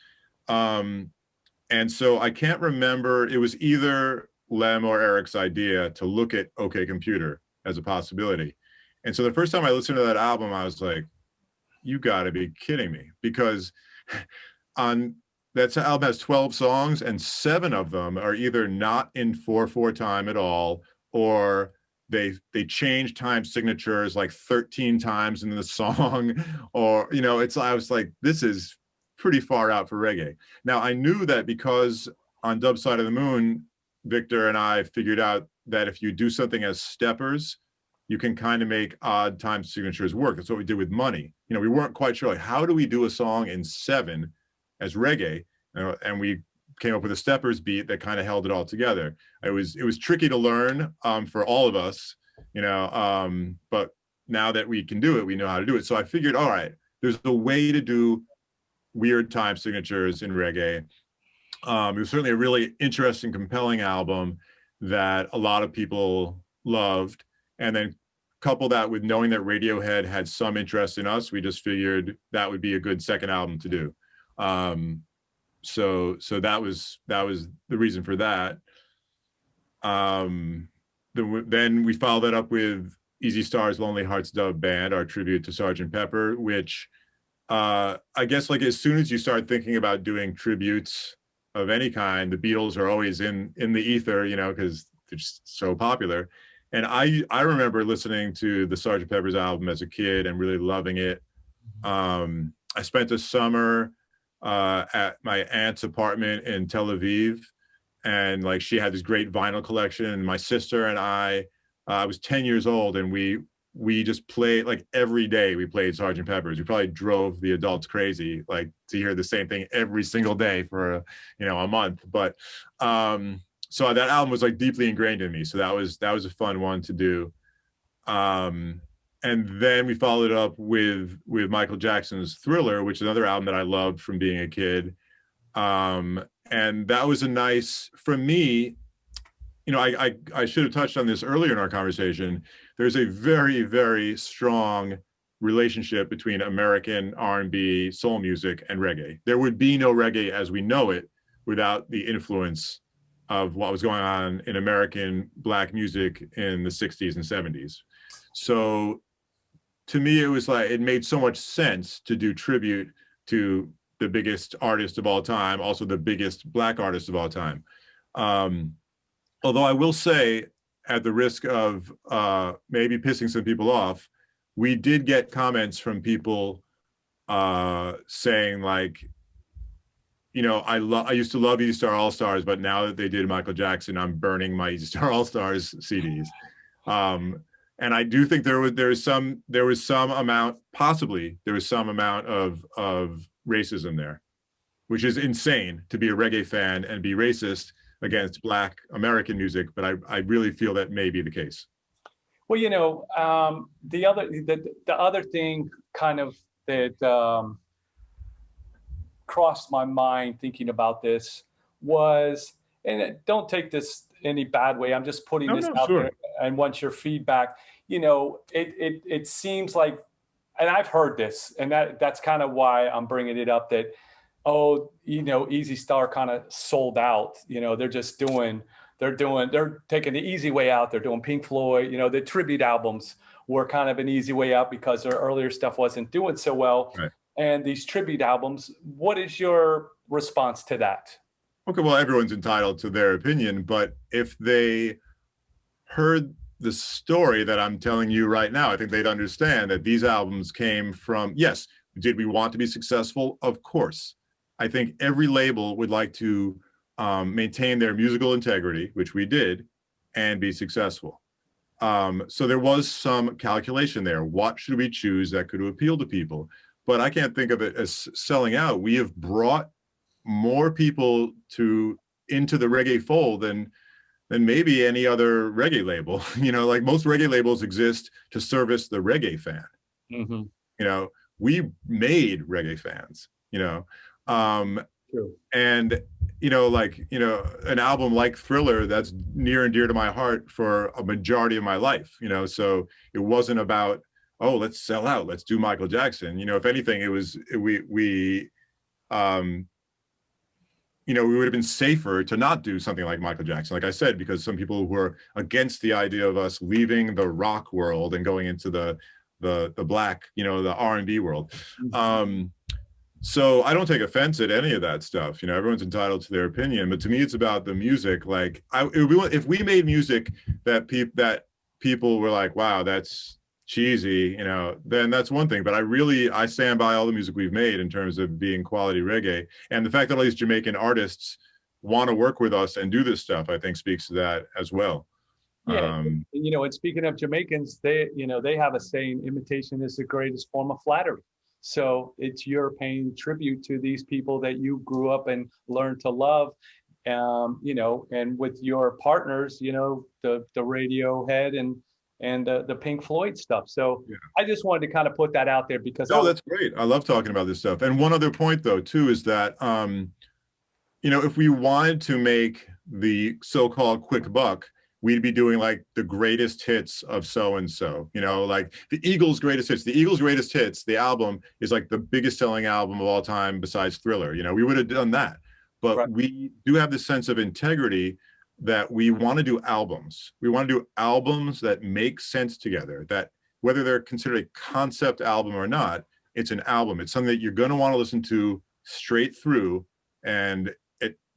And so I can't remember, it was either Lem or Eric's idea to look at OK Computer as a possibility. And so the first time I listened to that album, I was like, you gotta be kidding me, because that album has 12 songs and 7 of them are either not in 4/4 time at all, or they change time signatures like 13 times in the song, or I was like, this is pretty far out for reggae. Now I knew that because on Dub Side of the Moon, Victor and I figured out that if you do something as steppers, you can kind of make odd time signatures work. That's what we did with Money. We weren't quite sure, like, how do we do a song in 7 as reggae? And we came up with a steppers beat that kind of held it all together. It was tricky to learn for all of us, but now that we can do it, we know how to do it. So I figured, all right, there's a way to do weird time signatures in reggae. It was certainly a really interesting, compelling album that a lot of people loved. And then couple that with knowing that Radiohead had some interest in us, we just figured that would be a good second album to do. So that was the reason for that. Then we followed that up with Easy Star's Lonely Hearts Dub Band, our tribute to Sgt. Pepper, which I guess, like, as soon as you start thinking about doing tributes of any kind, the Beatles are always in the ether, because they're just so popular. And I remember listening to the Sgt. Pepper's album as a kid and really loving it. I spent a summer at my aunt's apartment in Tel Aviv, and like, she had this great vinyl collection. And my sister and I was 10 years old, and we just played, like, every day we played Sgt. Pepper's. We probably drove the adults crazy, like, to hear the same thing every single day for a month. But so that album was, like, deeply ingrained in me. So that was a fun one to do. And then we followed up with Michael Jackson's Thriller, which is another album that I loved from being a kid. And that was a nice, for me, I should have touched on this earlier in our conversation. There's a very, very strong relationship between American R&B, soul music, and reggae. There would be no reggae as we know it without the influence of what was going on in American Black music in the 60s and 70s. So to me, it was like, it made so much sense to do tribute to the biggest artist of all time, also the biggest Black artist of all time. Although I will say, at the risk of maybe pissing some people off, we did get comments from people saying, like, I used to love Easy Star All Stars, but now that they did Michael Jackson, I'm burning my Easy Star All Stars CDs. And I do think there was some amount of racism there, which is insane, to be a reggae fan and be racist against Black American music. But I really feel that may be the case. Well, the other thing kind of that crossed my mind thinking about this was, and don't take this any bad way, I'm just putting this out there and want your feedback. It seems like, and I've heard this, and that's kind of why I'm bringing it up, that, Easy Star kind of sold out. They're taking the easy way out. They're doing Pink Floyd. The tribute albums were kind of an easy way out because their earlier stuff wasn't doing so well. Right. And these tribute albums, what is your response to that? Okay, well, everyone's entitled to their opinion, but if they heard the story that I'm telling you right now, I think they'd understand that these albums came from, yes, did we want to be successful? Of course. I think every label would like to maintain their musical integrity, which we did, and be successful. So there was some calculation there. What should we choose that could appeal to people? But I can't think of it as selling out. We have brought more people into the reggae fold than maybe any other reggae label. Like, most reggae labels exist to service the reggae fan. Mm-hmm. We made reggae fans. True. And an album like Thriller, that's near and dear to my heart for a majority of my life. So it wasn't about, oh, let's sell out, let's do Michael Jackson. If anything, it was we would have been safer to not do something like Michael Jackson, like I said, because some people were against the idea of us leaving the rock world and going into the Black, the R&B world. So I don't take offense at any of that stuff. Everyone's entitled to their opinion, but to me, it's about the music. Like, if we made music that people were like, wow, that's cheesy, you know, then that's one thing. But I stand by all the music we've made in terms of being quality reggae. And the fact that all these Jamaican artists want to work with us and do this stuff, I think speaks to that as well. Yeah, Um, and speaking of Jamaicans, they have a saying, imitation is the greatest form of flattery. So it's you're paying tribute to these people that you grew up and learned to love, and with your partners, the Radiohead and the Pink Floyd stuff. So yeah. I just wanted to kind of put that out there because I No, was, that's great. I love talking about this stuff. And one other point though, too, is that, if we wanted to make the so-called quick buck, we'd be doing like the greatest hits of so and so, like the Eagles' greatest hits. The Eagles' greatest hits, the album is like the biggest selling album of all time besides Thriller. We would have done that. But right. we do have this sense of integrity that we want to do albums. We want to do albums that make sense together, that whether they're considered a concept album or not, it's an album. It's something that you're going to want to listen to straight through. And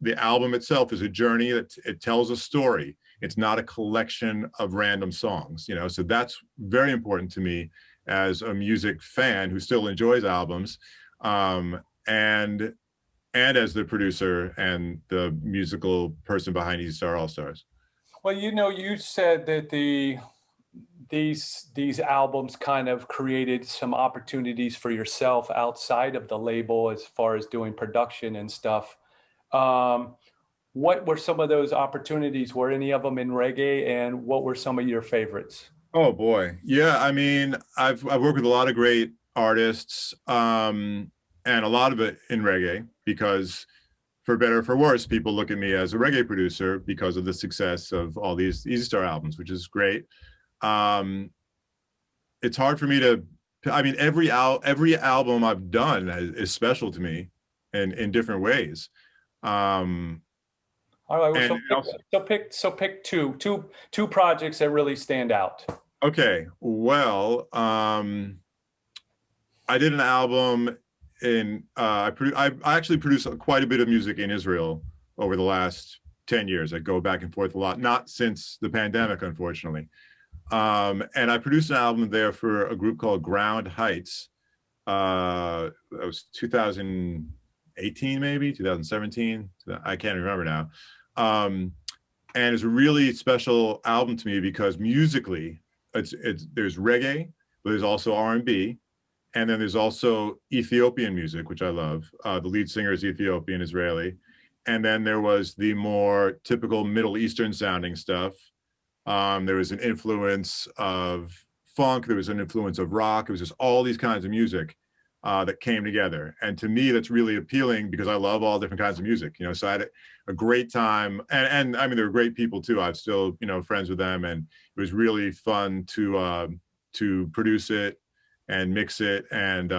the album itself is a journey that it tells a story. It's not a collection of random songs, so that's very important to me as a music fan who still enjoys albums, and as the producer and the musical person behind Easy Star All Stars. Well, you said that these albums kind of created some opportunities for yourself outside of the label as far as doing production and stuff. What were some of those opportunities? Were any of them in reggae, and what were some of your favorites? Oh boy, yeah. I mean, I've worked with a lot of great artists, and a lot of it in reggae because, for better or for worse, people look at me as a reggae producer because of the success of all these Easy Star albums, which is great. It's hard for me to. I mean, every album I've done is special to me, in different ways. All right, well, And so pick two projects that really stand out. okay, well, I did an album I actually produced quite a bit of music in Israel over the last 10 years. I go back and forth a lot, not since the pandemic, unfortunately. And I produced an album there for a group called Ground Heights. That was 2018, maybe 2017. I can't remember now. And it's a really special album to me because musically, there's reggae, but there's also R&B, and then there's also Ethiopian music, which I love. The lead singer is Ethiopian Israeli, and then there was the more typical Middle Eastern sounding stuff. There was an influence of funk, there was an influence of rock. It was just all these kinds of music that came together. And to me, that's really appealing because I love all different kinds of music, so I had a great time. And I mean, they were great people too. I'm still, friends with them. And it was really fun to produce it and mix it. And,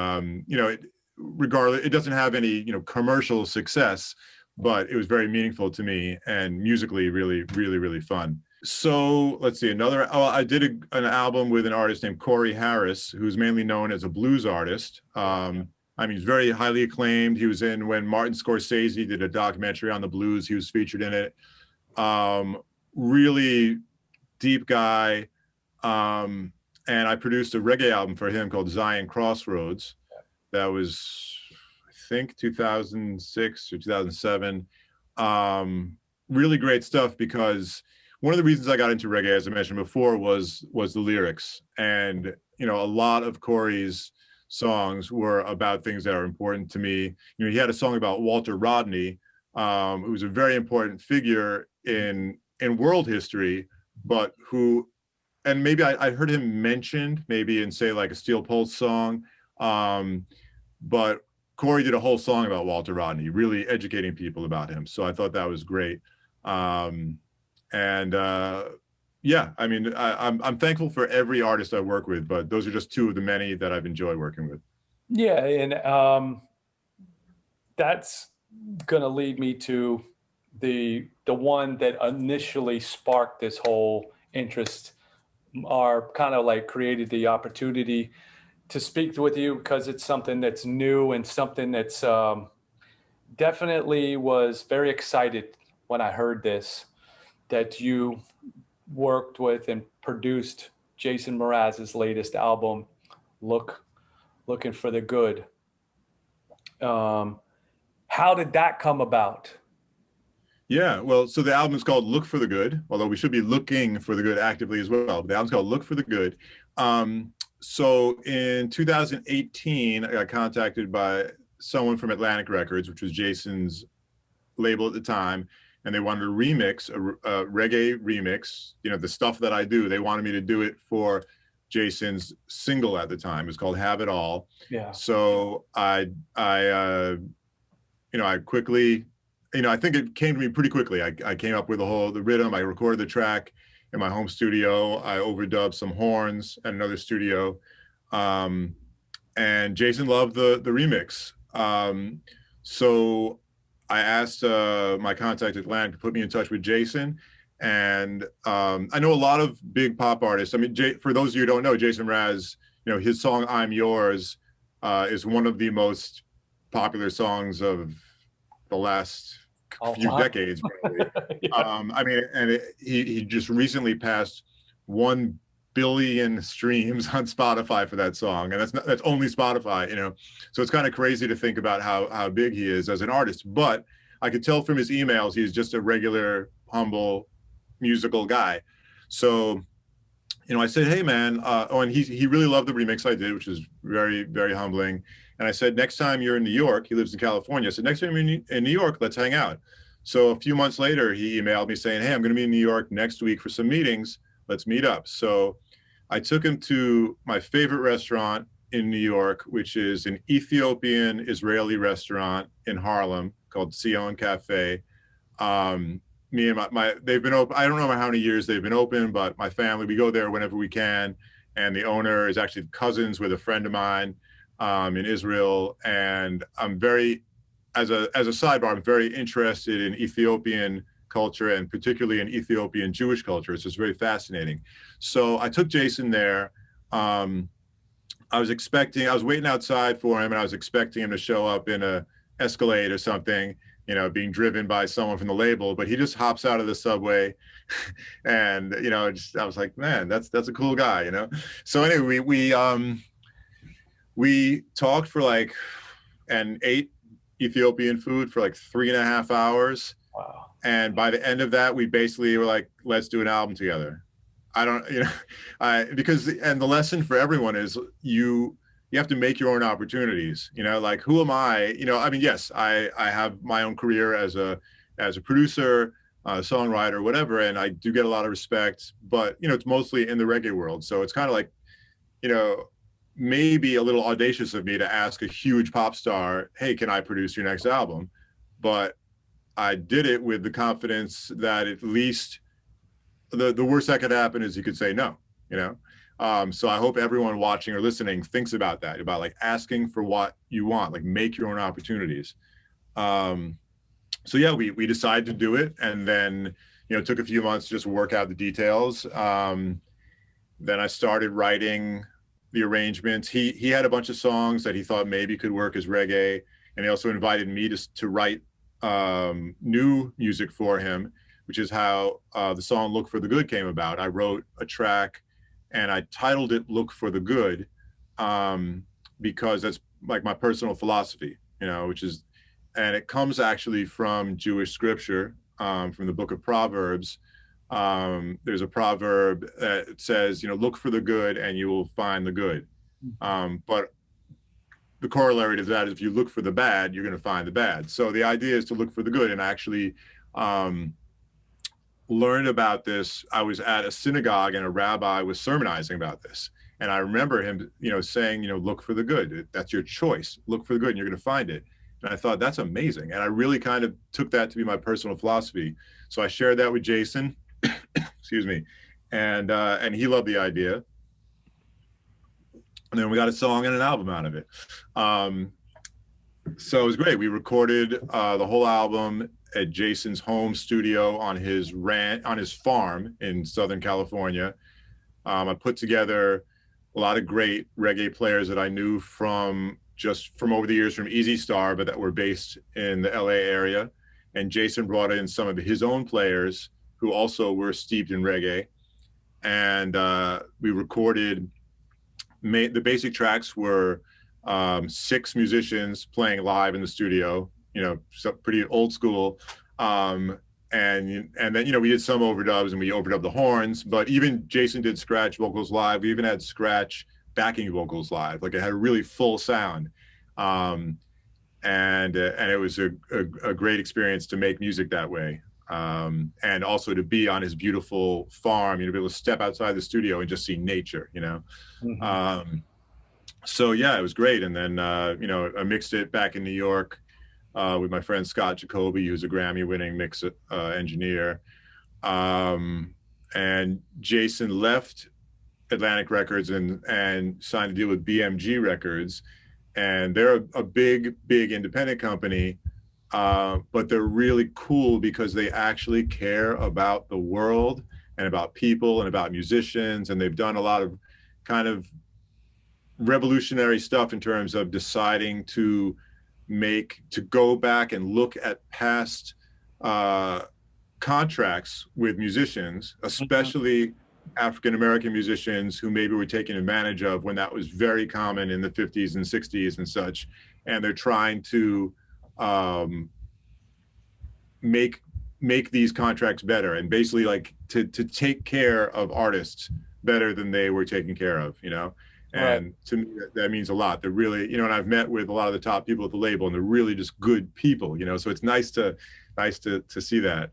regardless, it doesn't have any, commercial success, but it was very meaningful to me and musically really, really, really fun. So let's see, I did an album with an artist named Corey Harris, who's mainly known as a blues artist. I mean, he's very highly acclaimed. He was in when Martin Scorsese did a documentary on the blues. He was featured in it. Really deep guy. And I produced a reggae album for him called Zion Crossroads. That was, I think, 2006 or 2007. Really great stuff because one of the reasons I got into reggae, as I mentioned before, was the lyrics. And, a lot of Corey's songs were about things that are important to me. He had a song about Walter Rodney, who was a very important figure in world history, but who, and maybe I heard him mentioned maybe in, say, like a Steel Pulse song, but Corey did a whole song about Walter Rodney, really educating people about him. So I thought that was great. Yeah, I mean, I'm thankful for every artist I work with, but those are just two of the many that I've enjoyed working with. Yeah, and that's going to lead me to the one that initially sparked this whole interest, or kind of like created the opportunity to speak with you, because it's something that's new and something that's definitely was very excited when I heard this, that you worked with and produced Jason Mraz's latest album, Looking for the Good. How did that come about? Yeah, well, so the album is called Look for the Good, although we should be looking for the good actively as well. The album's called Look for the Good. So in 2018, I got contacted by someone from Atlantic Records, which was Jason's label at the time, and they wanted a remix, a reggae remix, you know, the stuff that I do. They wanted me to do it for Jason's single at the time. It was called Have It All. Yeah. So I quickly, I think it came to me pretty quickly. I came up with the rhythm. I recorded the track in my home studio. I overdubbed some horns at another studio. And Jason loved the remix. So I asked my contact at Atlantic to put me in touch with Jason. And I know a lot of big pop artists. I mean, for those of you who don't know, Jason Mraz, his song "I'm Yours" is one of the most popular songs of the last few decades, probably. Yeah. He just recently passed 1 billion streams on Spotify for that song, and that's only Spotify, So it's kind of crazy to think about how big he is as an artist. But I could tell from his emails he's just a regular, humble, musical guy. So, I said, "Hey, man," and he really loved the remix I did, which was very, very humbling. And I said, "Next time you're in New York," he lives in California. I said, "Next time you're in New York, let's hang out." So a few months later, he emailed me saying, "Hey, I'm going to be in New York next week for some meetings. Let's meet up." So I took him to my favorite restaurant in New York, which is an Ethiopian Israeli restaurant in Harlem called Sion Cafe. Me and they've been open. I don't know how many years they've been open, but my family, we go there whenever we can. And the owner is actually cousins with a friend of mine in Israel. And I'm as a sidebar, I'm very interested in Ethiopian culture, and particularly in Ethiopian Jewish culture. So it's very fascinating. So I took Jason there. I was waiting outside for him, and I was expecting him to show up in a Escalade or something, being driven by someone from the label, but he just hops out of the subway. And, I was like, man, that's a cool guy, So anyway, we talked and ate Ethiopian food for 3.5 hours. Wow. And by the end of that, we basically were like, let's do an album together. Because the lesson for everyone is you have to make your own opportunities, who am I? Yes, I have my own career as a producer, songwriter, whatever. And I do get a lot of respect, but, it's mostly in the reggae world. So it's kind of maybe a little audacious of me to ask a huge pop star, "Hey, can I produce your next album?" But I did it with the confidence that at least the worst that could happen is you could say no, So I hope everyone watching or listening thinks about that, about asking for what you want, make your own opportunities. So yeah, we decided to do it, and then, it took a few months to just work out the details. Then I started writing the arrangements. He had a bunch of songs that he thought maybe could work as reggae, and he also invited me to write new music for him, which is how the song "Look for the Good" came about. I wrote a track and I titled it "Look for the Good," because that's my personal philosophy, and it comes actually from Jewish scripture, from the book of Proverbs. There's a proverb that says, look for the good and you will find the good. But the corollary to that is if you look for the bad, you're going to find the bad. So the idea is to look for the good. And I actually learned about this. I was at a synagogue and a rabbi was sermonizing about this. And I remember him, saying, look for the good. That's your choice. Look for the good and you're going to find it. And I thought, that's amazing. And I really kind of took that to be my personal philosophy. So I shared that with Jason, excuse me. And he loved the idea. And then we got a song and an album out of it. So it was great. We recorded the whole album at Jason's home studio on his farm in Southern California. I put together a lot of great reggae players that I knew from over the years from Easy Star, but that were based in the LA area. And Jason brought in some of his own players who also were steeped in reggae. and we recorded. The basic tracks were 6 musicians playing live in the studio. You know, so pretty old school. And then, you know, we did some overdubs and we overdubbed the horns, but even Jason did scratch vocals live. We even had scratch backing vocals live. Like, it had a really full sound. And it was a great experience to make music that way. And also to be on his beautiful farm, you know, be able to step outside the studio and just see nature, you know. Mm-hmm. So yeah, it was great. And then, you know, I mixed it back in New York with my friend Scott Jacoby, who's a Grammy-winning mix engineer. And Jason left Atlantic Records and signed a deal with BMG Records, and they're a big independent company, but they're really cool because they actually care about the world and about people and about musicians, and they've done a lot of kind of revolutionary stuff in terms of deciding to go back and look at past contracts with musicians, especially African American musicians who maybe were taken advantage of when that was very common in the 50s and 60s and such. And they're trying to make these contracts better, and basically like to take care of artists better than they were taken care of, you know. And Right. to me, that means a lot. They're really, you know, and I've met with a lot of the top people at the label, and they're really just good people, you know. So it's nice to see that.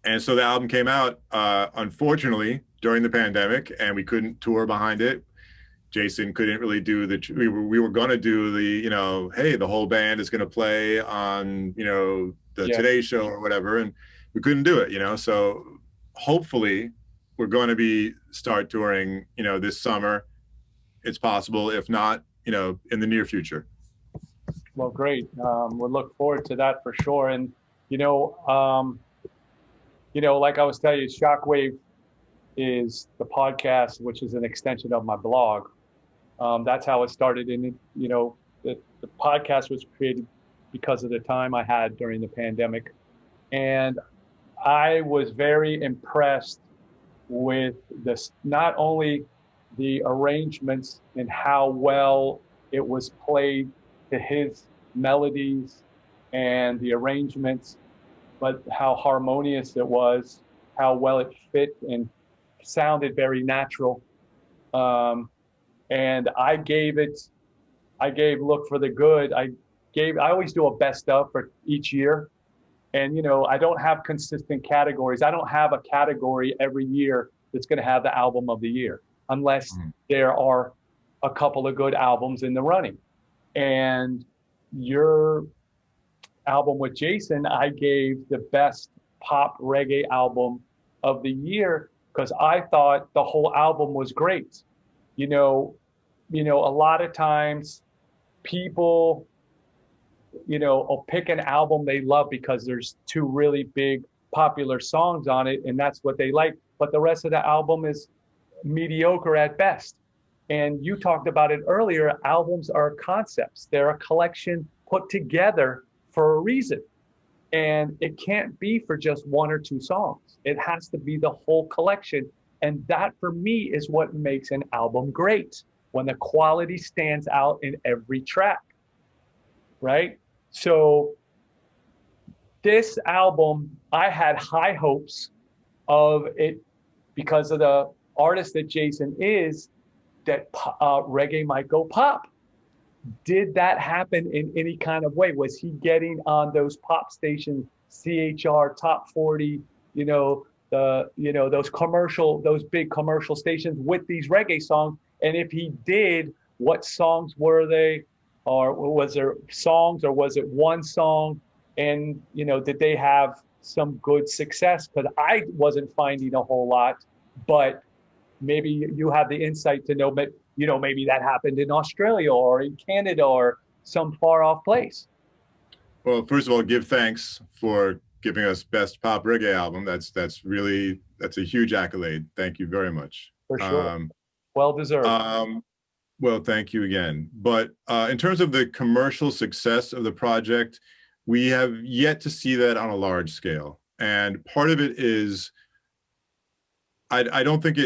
And so the album came out, unfortunately, during the pandemic, and we couldn't tour behind it. Jason couldn't really do we were going to do the, you know, hey, the whole band is going to play on, you know, the Yeah. Today Show or whatever, and we couldn't do it, you know. So hopefully we're going to start touring, you know, this summer. It's possible. If not, you know, in the near future. Well, great. We'll look forward to that for sure. And, like I was telling you, Shockwave is the podcast, which is an extension of my blog. That's how it started. And, the podcast was created because of the time I had during the pandemic. And I was very impressed with this, not only the arrangements and how well it was played to his melodies and the arrangements, but how harmonious it was, how well it fit and sounded very natural. And I gave Look for the Good. I always do a best of for each year. And, I don't have consistent categories. I don't have a category every year that's going to have the album of the year, unless there are a couple of good albums in the running. And your album with Jason, I gave the best pop reggae album of the year because I thought the whole album was great. A lot of times people will pick an album they love because there's 2 really big popular songs on it, and that's what they like. But the rest of the album is mediocre at best. And you talked about it earlier. Albums are concepts. They're a collection put together for a reason. And it can't be for just 1 or 2 songs. It has to be the whole collection. And that, for me, is what makes an album great, when the quality stands out in every track. Right? So this album, I had high hopes of it because of the artist that Jason is, that reggae might go pop. Did that happen in any kind of way? Was he getting on those pop stations, CHR, Top 40, those big commercial stations with these reggae songs? And if he did, what songs were they? Or was there songs, or was it one song? And, did they have some good success? Because I wasn't finding a whole lot, but maybe you have the insight to know, but, maybe that happened in Australia or in Canada or some far off place. Well, first of all, give thanks for giving us best pop reggae album. That's a huge accolade. Thank you very much. For sure. Well deserved. Well, thank you again. But in terms of the commercial success of the project, we have yet to see that on a large scale. And part of it is I don't think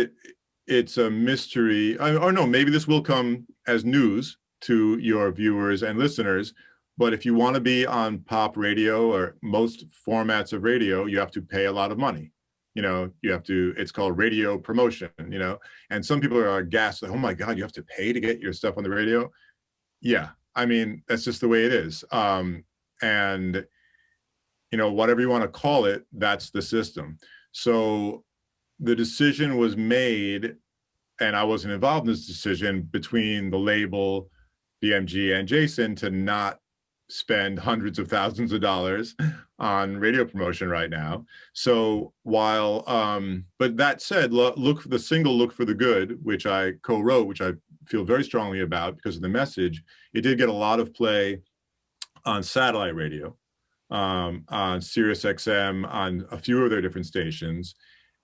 it's a mystery. Or no, maybe this will come as news to your viewers and listeners. But if you want to be on pop radio or most formats of radio, you have to pay a lot of money. You know, you have to, it's called radio promotion, you know, and some people are aghast, like, oh my God, you have to pay to get your stuff on the radio. Yeah. I mean, that's just the way it is. And, you know, whatever you want to call it, that's the system. So the decision was made, and I wasn't involved in this decision, between the label, BMG, and Jason to not spend hundreds of thousands of dollars on radio promotion right now. So while, but that said, look for the single "Look for the Good," which I co-wrote, which I feel very strongly about because of the message. It did get a lot of play on satellite radio, on Sirius XM, on a few of their different stations.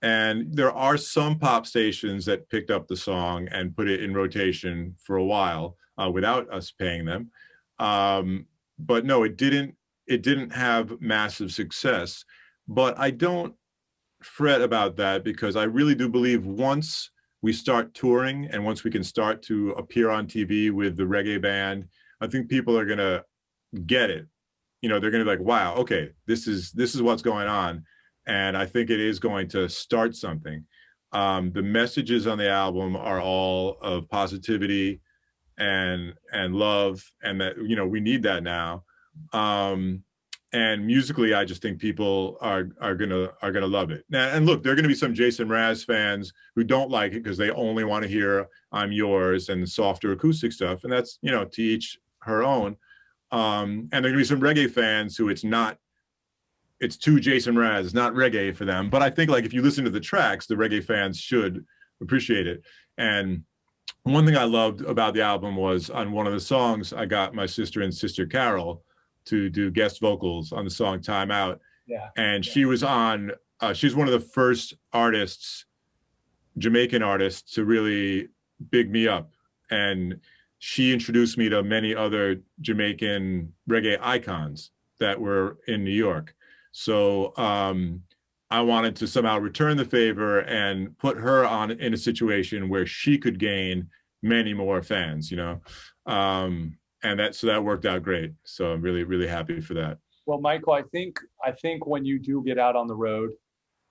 And there are some pop stations that picked up the song and put it in rotation for a while without us paying them. But no, it didn't have massive success. But I don't fret about that, because I really do believe once we start touring and once we can start to appear on TV with the reggae band, I think people are going to get it. You know, they're going to be like, wow, okay, this is what's going on. And I think it is going to start something. The messages on the album are all of positivity and love, and that, you know, we need that now. And musically, I just think people are gonna love it. Now, and look, there are gonna be some Jason Mraz fans who don't like it because they only want to hear "I'm Yours" and softer acoustic stuff, and that's, you know, to each her own. And there are gonna be some reggae fans who it's too Jason Mraz, it's not reggae for them. But I think, like, if you listen to the tracks, the reggae fans should appreciate it. And one thing I loved about the album was, on one of the songs, I got my sister and Sister Carol to do guest vocals on the song "Time Out." Yeah. And she was on, she's one of the first artists, Jamaican artists, to really big me up. And she introduced me to many other Jamaican reggae icons that were in New York. So I wanted to somehow return the favor and put her in a situation where she could gain many more fans, you know. And that worked out great. So I'm really, really happy for that. Well, Michael, I think when you do get out on the road,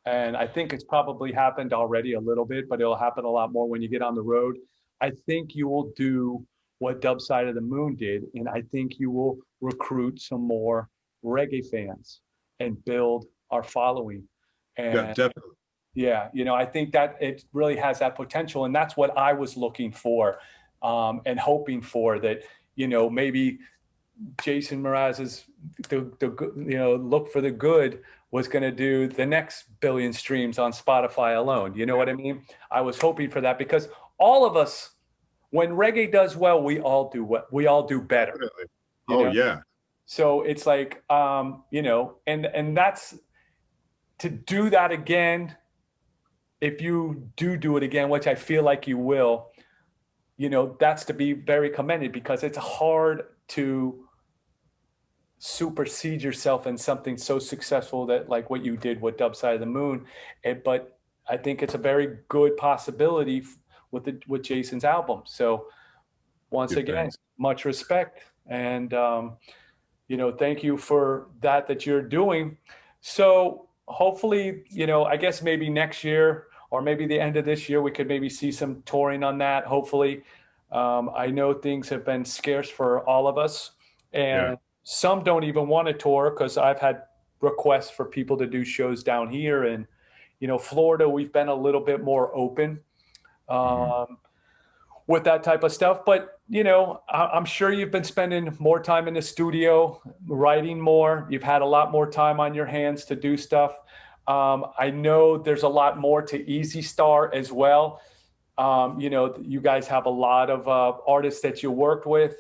and I think it's probably happened already a little bit, but it'll happen a lot more when you get on the road. I think you will do what Dub Side of the Moon did, and I think you will recruit some more reggae fans and build our following. And Yeah, definitely. yeah, you know, I think that it really has that potential, and that's what I was looking for, and hoping for, that, you know, maybe Jason Mraz's "Look for the Good" was going to do the next billion streams on Spotify alone. You know what I mean? I was hoping for that, because all of us, when reggae does well, we all do well. We all do better. Definitely. You Oh know? yeah. So it's like, you know, and that's, to do that again, if you do it again, which I feel like you will, you know, that's to be very commended, because it's hard to supersede yourself in something so successful that, like what you did with Dub Side of the Moon. But I think it's a very good possibility with Jason's album. So once again, Thanks. much respect, and you know, thank you for that you're doing. So hopefully, you know, I guess maybe next year, or maybe the end of this year, we could maybe see some touring on that, hopefully. I know things have been scarce for all of us, and some don't even want to tour, because I've had requests for people to do shows down here. And, you know, Florida, we've been a little bit more open with that type of stuff. But, you know, I'm sure you've been spending more time in the studio, writing more. You've had a lot more time on your hands to do stuff. I know there's a lot more to Easy Star as well. You know, you guys have a lot of artists that you worked with.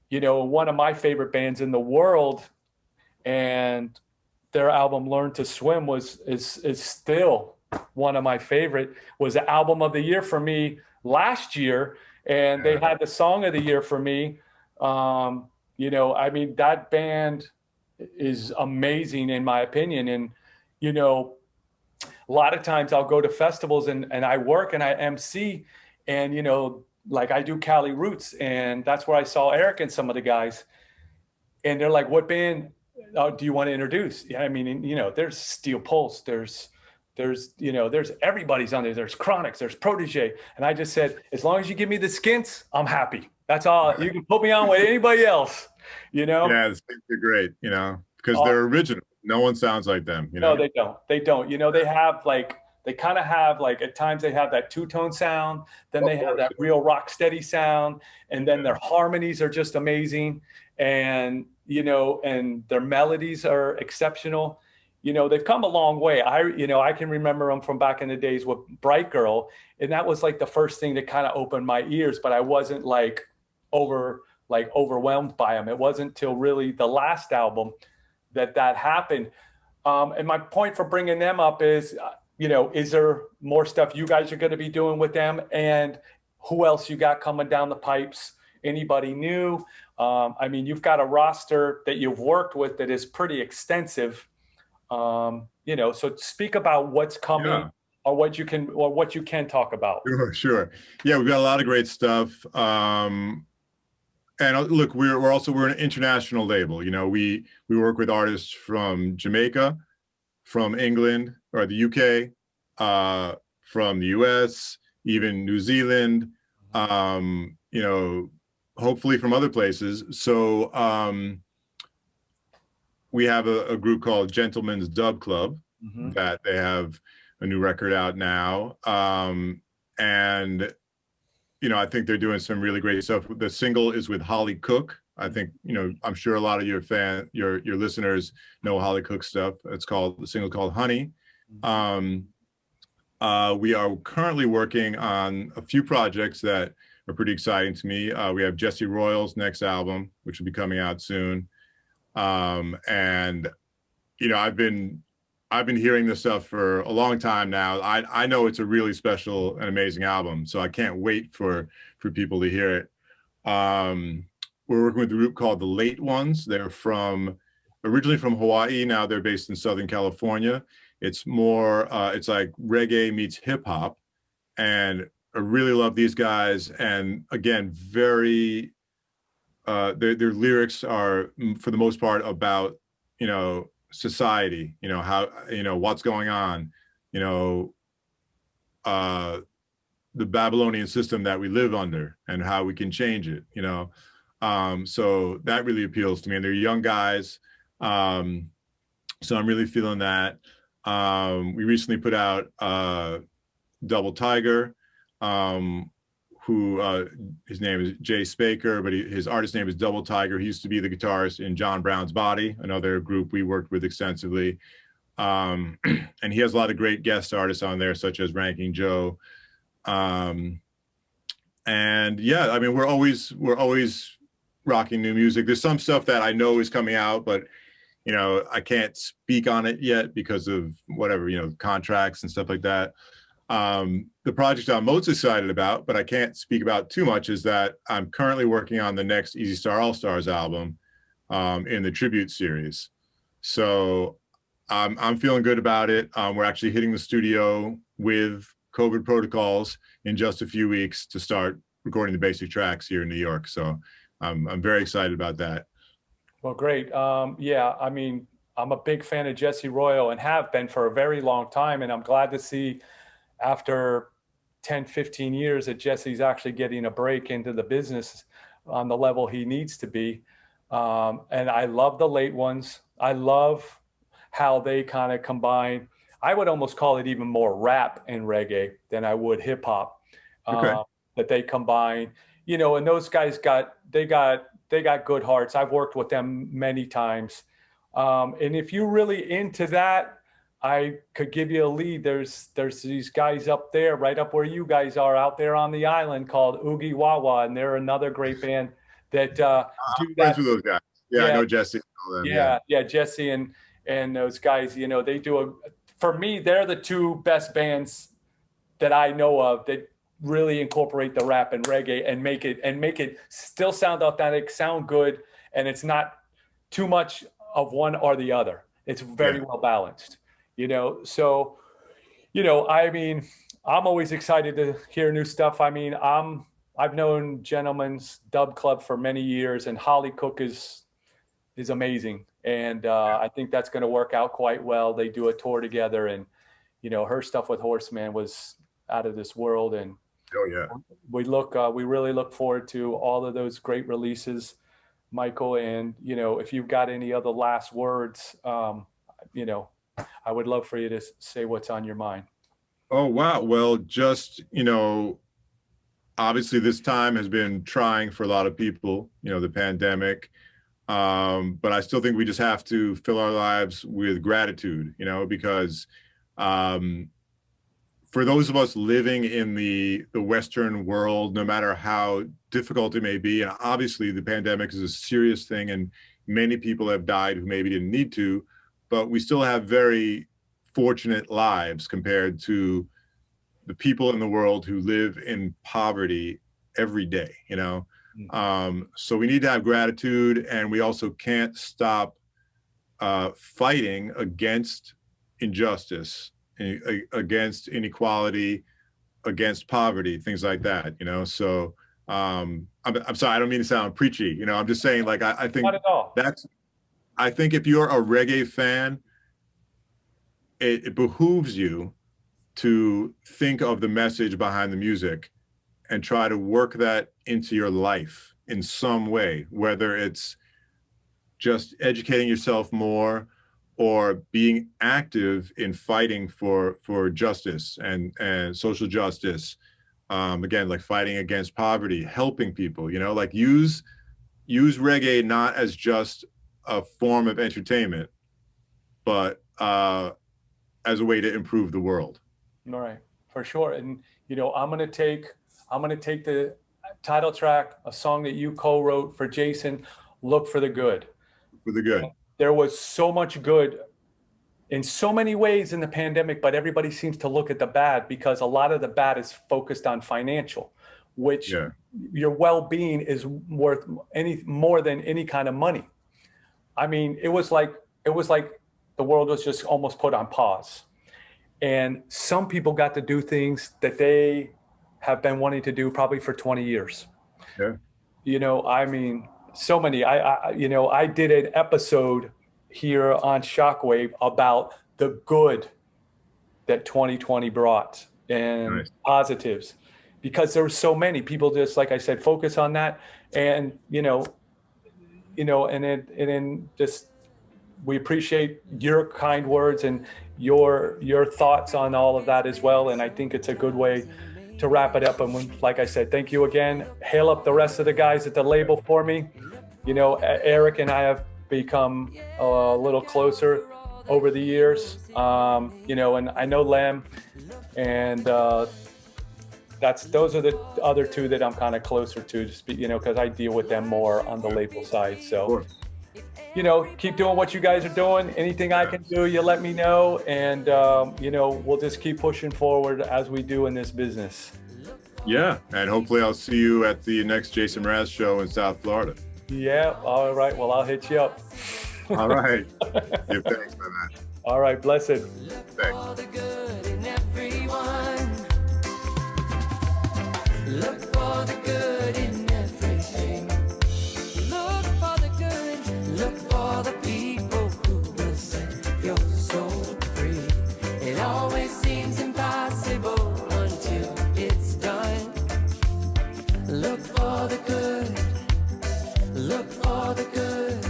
You know, one of my favorite bands in the world, and their album "Learn to Swim" is still one of my favorite. Was the album of the year for me last year, and they had the song of the year for me. You know, I mean, that band is amazing in my opinion. And, you know, a lot of times I'll go to festivals and I work and I MC, and like I do Cali Roots, and that's where I saw Eric and some of the guys, and they're like, "What band do you want to introduce?" Yeah, I mean, there's Steel Pulse, there's everybody's on there. There's Chronics, there's Protege, and I just said, as long as you give me the Skints, I'm happy. That's all. You can put me on with anybody else, you know. Yeah, the Skinks are great, because Uh, they're original. No one sounds like them, no, they don't. They don't. They have like they kind of have like at times they have that two-tone sound, then Of they have course. that real rock steady sound, and then their harmonies are just amazing, and and their melodies are exceptional. They've come a long way. I can remember them from back in the days with Bright Girl, and that was like the first thing that kind of opened my ears, but I wasn't overwhelmed by them. It wasn't till really the last album that happened. And my point for bringing them up is, is there more stuff you guys are going to be doing with them? And who else you got coming down the pipes? Anybody new? I mean, you've got a roster that you've worked with that is pretty extensive. So speak about what's coming, Yeah. or what you can talk about. Sure. Yeah, we've got a lot of great stuff. And look, we're an international label. We work with artists from Jamaica, from England or the UK, from the US, even New Zealand, hopefully from other places. So we have a group called Gentlemen's Dub Club that they have a new record out now. And I think they're doing some really great stuff. The single is with Holly Cook. I think, I'm sure a lot of your listeners know Holly Cook stuff. The single called Honey. We are currently working on a few projects that are pretty exciting to me. We have Jesse Royal's next album, which will be coming out soon. And I've been hearing this stuff for a long time now. I know it's a really special and amazing album, so I can't wait for people to hear it. We're working with a group called The Late Ones. They're originally from Hawaii. Now they're based in Southern California. It's more, it's like reggae meets hip hop, and I really love these guys. And again, their lyrics are for the most part about society, how what's going on, the Babylonian system that we live under and how we can change it, so that really appeals to me. And they're young guys, so I'm really feeling that. We recently put out Double Tiger, who his name is Jay Spaker, but his artist name is Double Tiger. He used to be the guitarist in John Brown's Body, another group we worked with extensively. And he has a lot of great guest artists on there, such as Ranking Joe. And yeah, I mean, we're always rocking new music. There's some stuff that I know is coming out, but I can't speak on it yet because of whatever, contracts and stuff like that. The project I'm most excited about, but I can't speak about too much, is that I'm currently working on the next Easy Star All Stars album in the tribute series. So I'm feeling good about it. We're actually hitting the studio with COVID protocols in just a few weeks to start recording the basic tracks here in New York. So I'm very excited about that. Well, great. Yeah, I mean, I'm a big fan of Jesse Royal and have been for a very long time. And I'm glad to see after 10, 15 years that Jesse's actually getting a break into the business on the level he needs to be. And I love the Late Ones. I love how they kind of combine. I would almost call it even more rap and reggae than I would hip hop. Okay. That they combine, and those guys got good hearts. I've worked with them many times. And if you're really into that, I could give you a lead. There's these guys up there, right up where you guys are out there on the island, called Oogie Wawa, and they're another great band that do I'm that. friends with those guys. Yeah, I know Jesse. Yeah, Jesse and those guys. They do for me, they're the two best bands that I know of that really incorporate the rap and reggae and make it still sound authentic, sound good, and it's not too much of one or the other. It's very well balanced. So I mean, I'm always excited to hear new stuff. I mean, I've known Gentleman's Dub Club for many years, and Holly Cook is amazing, and I think that's going to work out quite well. They do a tour together, and her stuff with Horseman was out of this world, and Oh yeah. we really look forward to all of those great releases, Michael. And if you've got any other last words, I would love for you to say what's on your mind. Oh wow. Well, just obviously this time has been trying for a lot of people. The pandemic. But I still think we just have to fill our lives with gratitude. Because for those of us living in the Western world, no matter how difficult it may be, and obviously the pandemic is a serious thing, and many people have died who maybe didn't need to, but we still have very fortunate lives compared to the people in the world who live in poverty every day, So we need to have gratitude, and we also can't stop fighting against injustice, against inequality, against poverty, things like that, So I'm sorry, I don't mean to sound preachy, I'm just saying, like, I think Not at all. I think if you're a reggae fan, it behooves you to think of the message behind the music and try to work that into your life in some way, whether it's just educating yourself more or being active in fighting for justice and social justice. Again, like fighting against poverty, helping people, like use reggae not as just a form of entertainment, but as a way to improve the world. All right, for sure. And I'm gonna take the title track, a song that you co-wrote for Jason, "Look for the Good." For the good. There was so much good in so many ways in the pandemic, but everybody seems to look at the bad because a lot of the bad is focused on financial, which your well-being is worth more than any kind of money. I mean, it was like the world was just almost put on pause. And some people got to do things that they have been wanting to do probably for 20 years. Yeah. I mean, so many. I did an episode here on Shockwave about the good that 2020 brought and positives, because there were so many people, just like I said, focus on that. And, and then just, we appreciate your kind words and your thoughts on all of that as well. And I think it's a good way to wrap it up. And like I said, thank you again. Hail up the rest of the guys at the label for me. Eric and I have become a little closer over the years. And I know Lem, and those are the other two that I'm kind of closer to, just because I deal with them more on the label side. So, keep doing what you guys are doing. Anything I can do, you let me know. And, we'll just keep pushing forward as we do in this business. Yeah. And hopefully I'll see you at the next Jason Mraz show in South Florida. Yeah. All right. Well, I'll hit you up. All right. Give thanks for that. All right. Blessed. Thanks. Look for the good in everything. Look for the good. Look for the people who will set your soul free. It always seems impossible until it's done. Look for the good. Look for the good.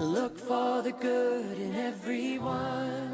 Look for the good in everyone.